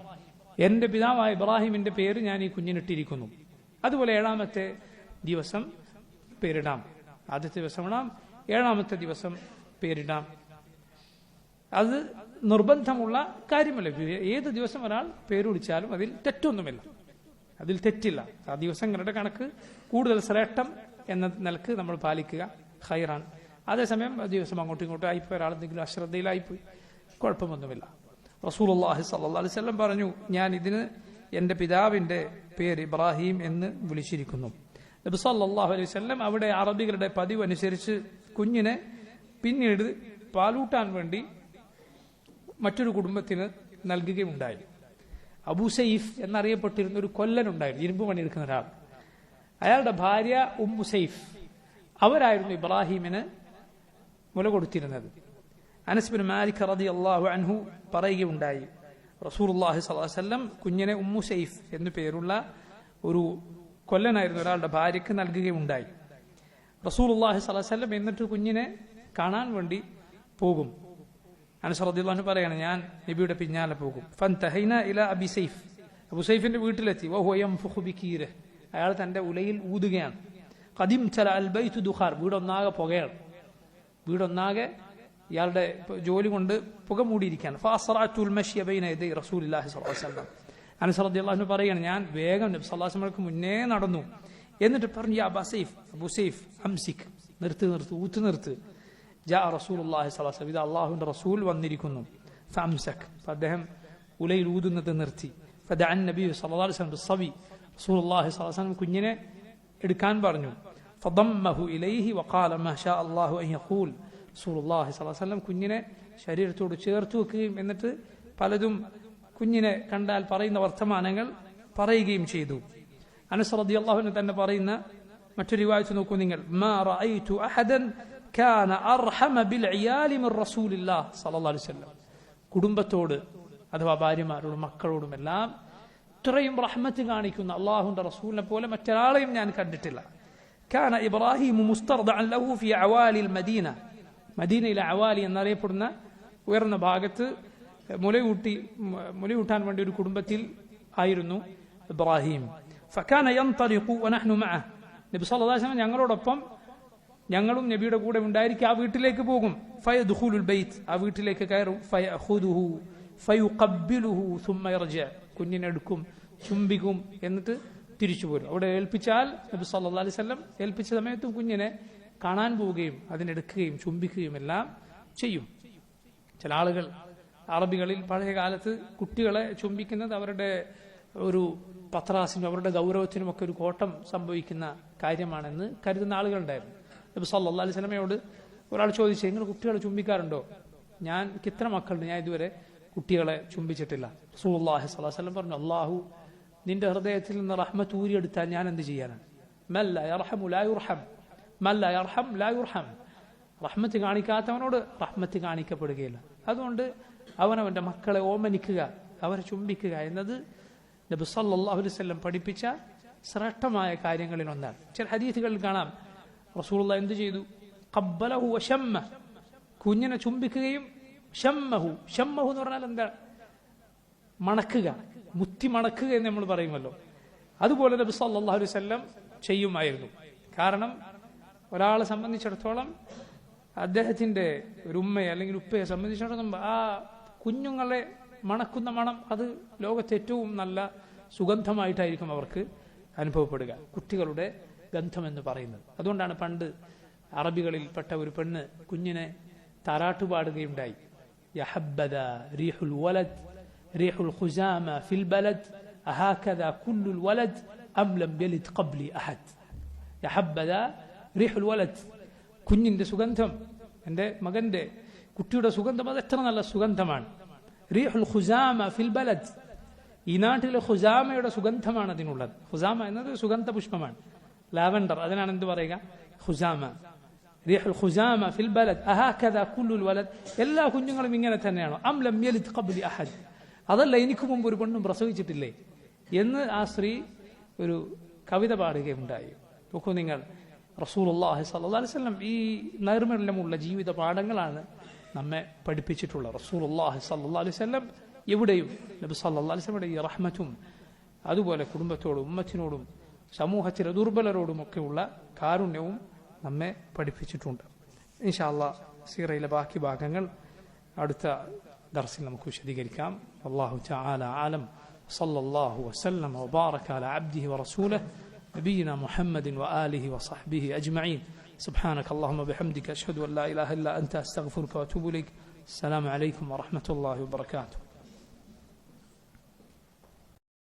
എന്റെ പിതാവായ ഇബ്രാഹിമിന്റെ പേര് ഞാൻ ഈ കുഞ്ഞിനിട്ടിരിക്കുന്നു. അതുപോലെ ഏഴാമത്തെ ദിവസം പേരിടാം. ആദ്യത്തെ ദിവസം ഇടാം, ഏഴാമത്തെ ദിവസം പേരിടാം. അത് നിർബന്ധമുള്ള കാര്യമല്ല. ഏത് ദിവസം ഒരാൾ പേര് വിളിച്ചാലും അതിൽ തെറ്റൊന്നുമില്ല, അതിൽ തെറ്റില്ല. ആ ദിവസങ്ങളുടെ കണക്ക് കൂടുതൽ ശ്രേഷ്ഠം എന്ന നിലക്ക് നമ്മൾ പാലിക്കുക ഖൈറാണ്. അതേസമയം ദിവസം അങ്ങോട്ടും ഇങ്ങോട്ടും ആയിപ്പോയി, ഒരാളെന്തെങ്കിലും അശ്രദ്ധയിലായിപ്പോയി, കുഴപ്പമൊന്നുമില്ല. റസൂലുള്ളാഹി സ്വല്ലല്ലാഹു അലൈഹി വസല്ലം പറഞ്ഞു, ഞാൻ ഇതിന് എൻ്റെ പിതാവിൻ്റെ പേര് ഇബ്രാഹിം എന്ന് വിളിച്ചിരിക്കുന്നു. നബി സല്ലല്ലാഹു അലൈഹി വസല്ലം അവിടെ അറബികളുടെ പതിവ് അനുസരിച്ച് കുഞ്ഞിനെ പിന്നീട് പാലൂട്ടാൻ വേണ്ടി മറ്റൊരു കുടുംബത്തിന് നൽകുകയുണ്ടായി. അബൂ സൈഫ് എന്നറിയപ്പെട്ടിരുന്ന ഒരു കൊല്ലനുണ്ടായിരുന്നു, ഇരുമ്പ് പണിയെടുക്കുന്ന ഒരാൾ. അയാളുടെ ഭാര്യ ഉമ്മു സൈഫ്, അവരായിരുന്നു ഇബ്രാഹിമിന് മുല കൊടുത്തിരുന്നത്. അനസ് ബിൻ മാലിക് റളിയല്ലാഹു അൻഹു പറയുകയുണ്ടായി, റസൂലുള്ളാഹി സ്വല്ലല്ലാഹു അലൈഹി വസല്ലം കുഞ്ഞിനെ ഉമ്മു സൈഫ് എന്നു പേരുള്ള ഒരു കൊല്ലനായിരുന്നു ഒരാളുടെ ഭാര്യയ്ക്ക് നൽകുകയുണ്ടായി. റസൂലുള്ളാഹി സ്വല്ലല്ലാഹു അലൈഹി വസല്ലം എന്നിട്ട് കുഞ്ഞിനെ കാണാൻ വേണ്ടി പോകും. അനസ് റളിയല്ലാഹു അൻഹു പറയാണ്, ഞാൻ നബിയുടെ പിന്നാലെ പോകും. ഫൻതഹൈനാ ഇലാ അബി സൈഫ്, അബൂ സൈഫിന്റെ വീട്ടിലെത്തി. വഹുവ യൻഫുഖു ബികീരിഹ്, അയാൾ തന്റെ ഉലയിൽ ഊതുകയാണ്. ഖദിം തല അൽ ബൈതു ദുഖാർ, വീടൊന്നാകെ പുകയാണ്. വീടൊന്നാകെ ഇയാളുടെ ജോലി കൊണ്ട് പുക മൂടിയിരിക്കുകയാണ്. ഫഅസ്റഅതുൽ മശ്യ ബൈന യദൈ റസൂലില്ലാഹി സ്വല്ലല്ലാഹു അലൈഹി വസല്ലം. അനസ് റളിയല്ലാഹു അൻഹു പറയാണ്, ഞാൻ വേഗം നബി സല്ലല്ലാഹു അലൈഹി വസല്ലമക്ക് മുന്നേ നടന്നു. എന്നിട്ട് പറഞ്ഞു, യാ അബൂ സൈഫ് അംസിക്, ഊത്ത് നിർത്ത്. ജാ റസൂലുള്ളാഹി സ്വല്ലല്ലാഹു അലൈഹി വസല്ലം, ഇത് അല്ലാഹുവിന്റെ റസൂൽ വന്നിരിക്കുന്നു. ഫഅംസക്, അദ്ദേഹം ഉലയിൽ ഊതുന്നത് നിർത്തി. ഫദഅ നബി സല്ലല്ലാഹു അലൈഹി വസല്ലം ബിസ്സബി, റസൂലുള്ളാഹി സ്വല്ലല്ലാഹു അലൈഹി വസല്ലം കുഞ്ഞിനെ എടുക്കാൻ പറഞ്ഞു. ഫദമ്മഹു ഇലൈഹി വഖാല മാ ഷാ അല്ലാഹു അൻ യഖൂൽ. റസൂലുള്ളാഹി സ്വല്ലല്ലാഹു അലൈഹി വസല്ലം കുഞ്ഞിനെ ശരീരത്തോട് ചേർത്ത് വെക്കുകയും എന്നിട്ട് പലതും കുഞ്ഞിനെ കണ്ടാൽ പറയുന്ന വർത്തമാനങ്ങൾ പറയുകയും ചെയ്തു. അനസ് റളിയല്ലാഹു അൻഹു തന്നെ പറയുന്ന മറ്റൊരു റിവായത്ത് നോക്കൂ നിങ്ങൾ. മാ റഅയ്തു അഹദൻ കാന അർഹമ ബിൽ ഇയാലി മിൻ റസൂലില്ലാഹി സ്വല്ലല്ലാഹു അലൈഹി വസല്ലം. കുടുംബത്തോട് അഥവാ ഭാര്യമാരോടും മക്കളോടും എല്ലാം ഇത്രയും റഹ്മത്ത് കാണിക്കുന്ന അല്ലാഹുവിന്റെ റസൂലിനെ പോലെ മറ്റൊരാളെയും ഞാൻ കണ്ടിട്ടില്ല. കാന ഇബ്രാഹിം മുസ്തർദഅൻ ലഹു ഫി അവാലിൽ മദീന. മദീനയിലെ അവാലി എന്നറിയപ്പെടുന്ന ഉയർന്ന ഭാഗത്ത് മുലയൂട്ടാൻ വേണ്ടി ഒരു കുടുംബത്തിൽ ആയിരുന്നു ഇബ്രാഹിം. ഫകാന യൻതലിഖു വനഹ്നു മഅഹ്. നബി സല്ലല്ലാഹു അലൈഹി വസല്ലം ഞങ്ങളോടൊപ്പം, ഞങ്ങളും നബിയുടെ കൂടെ ഉണ്ടായിരിക്കും. ആ വീട്ടിലേക്ക് പോകും. ഫയദ്ഖുലുൽ ബൈത്ത്, ആ വീട്ടിലേക്ക് കയറും. ഫയഖുദുഹു ഫയുഖബ്ബിലുഹു സുമ്മ യർജഅ, കുഞ്ഞിനെ എടുക്കും, ചുംബിക്കും, എന്നിട്ട് തിരിച്ചു പോരും. അവിടെ ഏൽപ്പിച്ചാൽ നബി സല്ലല്ലാഹു അലൈഹി വസല്ലം ഏൽപ്പിച്ച സമയത്തും കുഞ്ഞിനെ കാണാൻ പോവുകയും അതിനെടുക്കുകയും ചുംബിക്കുകയും എല്ലാം ചെയ്യും. ചില ആളുകൾ അറബികളിൽ പഴയ കാലത്ത് കുട്ടികളെ ചുംബിക്കുന്നത് അവരുടെ ഒരു പത്രാസിനും അവരുടെ ഗൗരവത്തിനും ഒക്കെ ഒരു കോട്ടം സംഭവിക്കുന്ന കാര്യമാണെന്ന് കരുതുന്ന ആളുകളുണ്ടായിരുന്നു. നബി സല്ലല്ലാഹു അലൈഹി വസല്ലമയോട് ഒരാൾ ചോദിച്ചു, നിങ്ങൾ കുട്ടികളെ ചുംബിക്കാറുണ്ടോ? എനിക്ക് ഇത്ര മക്കളുണ്ട്, ഞാൻ ഇതുവരെ കുട്ടികളെ ചുംബിച്ചിട്ടില്ല. റസൂലുള്ളാഹി സ്വല്ലല്ലാഹു അലൈഹി വസല്ലം പറഞ്ഞു, അല്ലാഹു നിന്റെ ഹൃദയത്തിൽ നിന്ന് റഹ്മത്ത് ഊരിയെടുത്താൽ ഞാൻ എന്ത് ചെയ്യാനാണ്? മൻ ലാ യർഹമു ലാ യുർഹം, മൻ ലാ യർഹം ലാ യുർഹം. റഹ്മത്ത് കാണിക്കാത്തവനോട് റഹ്മത്ത് കാണിക്കപ്പെടുകയില്ല. അതുകൊണ്ട് അവനവന്റെ മക്കളെ ഓമനിക്കുക, അവരെ ചുംബിക്കുക എന്നത് നബി സല്ലല്ലാഹു അലൈഹി വസല്ലം പഠിപ്പിച്ച ശ്രേഷ്ഠമായ കാര്യങ്ങളിൽ ഒന്നാണ്. ചില ഹദീസുകളിൽ കാണാം റസൂലുള്ളാഹി എന്ത് ചെയ്തു? ഖബ്ബലഹു വശമ്മ, കുഞ്ഞിനെ ചുംബിക്കുകയും ഷമ്മഹു, ഷമ്മഹു എന്ന് പറഞ്ഞാൽ എന്താ? മണക്കുക, മുത്തി മണക്കുക എന്ന് നമ്മൾ പറയുമല്ലോ. അതുപോലെ നബി സല്ലല്ലാഹു അലൈഹി വസല്ലം ചെയ്യുമായിരുന്നു. കാരണം ഒരാളെ സംബന്ധിച്ചിടത്തോളം അദ്ദേഹത്തിന്റെ ഒരു ഉമ്മയെ അല്ലെങ്കിൽ ഉപ്പയെ സംബന്ധിച്ചിടത്തോളം ആ കുഞ്ഞുങ്ങളെ മണക്കുന്ന മണം അത് ലോകത്തെ ഏറ്റവും നല്ല സുഗന്ധമായിട്ടായിരിക്കും അവർക്ക് അനുഭവപ്പെടുക, കുട്ടികളുടെ ഗന്ധം എന്ന് പറയുന്നത്. അതുകൊണ്ടാണ് പണ്ട് അറബികളിൽപ്പെട്ട ഒരു പെണ്ണ് കുഞ്ഞിനെ താരാട്ടുപാടുകയുണ്ടായി. യഹബ്ബദ റീഹുൽ വലദ് റീഹുൽ ഖുസാമ ഫിൽ ബലദ് അഹാകദാ കുല്ലുൽ വലദ് അം ലം യലിദ് ഖബ്ലി അഹദ്. യഹബ്ബദ റീഹുൽ വലദ്, കുഞ്ഞിന്റെ സുഗന്ധം, എൻ്റെ മകന്റെ കുട്ടിയുടെ സുഗന്ധം അത് എത്ര നല്ല സുഗന്ധമാണ്. റീഹുൽ ഖുസാമ ഫിൽ ബലദ്, ഈ നാട്ടിലെ ഖുസാമയുടെ സുഗന്ധമാണ് അതിനുള്ളത്. ഖുസാമ എന്നത് സുഗന്ധ പുഷ്പമാണ്, ലാവൻഡർ, അതിനാണ് എന്ത് പറയുക? ഖുസാമ. റീഹുൽ ഖുസാമ ഫിൽ ബലദ് അഹാകദാ കുല്ലുൽ വലദ്, എല്ലാ കുഞ്ഞുങ്ങളും ഇങ്ങനെ തന്നെയാണോ? അം ലം യലിദ് ഖബ്ലി അഹദ്, അതല്ല എനിക്ക് മുമ്പ് ഒരു പെണ്ണും പ്രസവിച്ചിട്ടില്ലേ എന്ന് ആ സ്ത്രീ ഒരു കവിത പാടുകയുണ്ടായി. നോക്കൂ നിങ്ങൾ, റസൂലുള്ളാഹി സ്വല്ലല്ലാഹു അലൈഹി വസല്ലം ഈ നൈർമല്യമുള്ള ജീവിത പാഠങ്ങളാണ് നമ്മെ പഠിപ്പിച്ചിട്ടുള്ളത്. റസൂലുള്ളാഹി സ്വല്ലല്ലാഹു അലൈഹി വസല്ലം എവിടെയും നബി സല്ലല്ലാഹു അലൈഹി വസല്ലമയുടെ ഈ റഹ്മത്തും അതുപോലെ കുടുംബത്തോടും ഉമ്മത്തിനോടും സമൂഹത്തിലെ ദുർബലരോടുമൊക്കെയുള്ള കാരുണ്യവും നമ്മെ പഠിപ്പിച്ചിട്ടുണ്ട്. ഇൻഷാ അല്ലാഹ് സീറയിലെ ബാക്കി ഭാഗങ്ങൾ അടുത്ത ദർസിൽ നമുക്ക് വിശദീകരിക്കാം. അല്ലാഹു തആല ആലം. സല്ലല്ലാഹു വസല്ലം വബാറക അലാ അബ്ദിഹി വറസൂലിഹി നബിയിന മുഹമ്മദിൻ വആലിഹി വസഹ്ബിഹി അജ്മഈൻ. സുബ്ഹാനക അല്ലാഹുമ്മ ബിഹംദിക അഷ്ഹദു അൻ ലാ ഇലാഹ ഇല്ലാ അൻത അസ്തഗ്ഫിറുക വഅതൂബു ഇലൈക്. അസ്സലാമു അലൈക്കും വറഹ്മത്തുള്ളാഹി വബറകാതുഹു.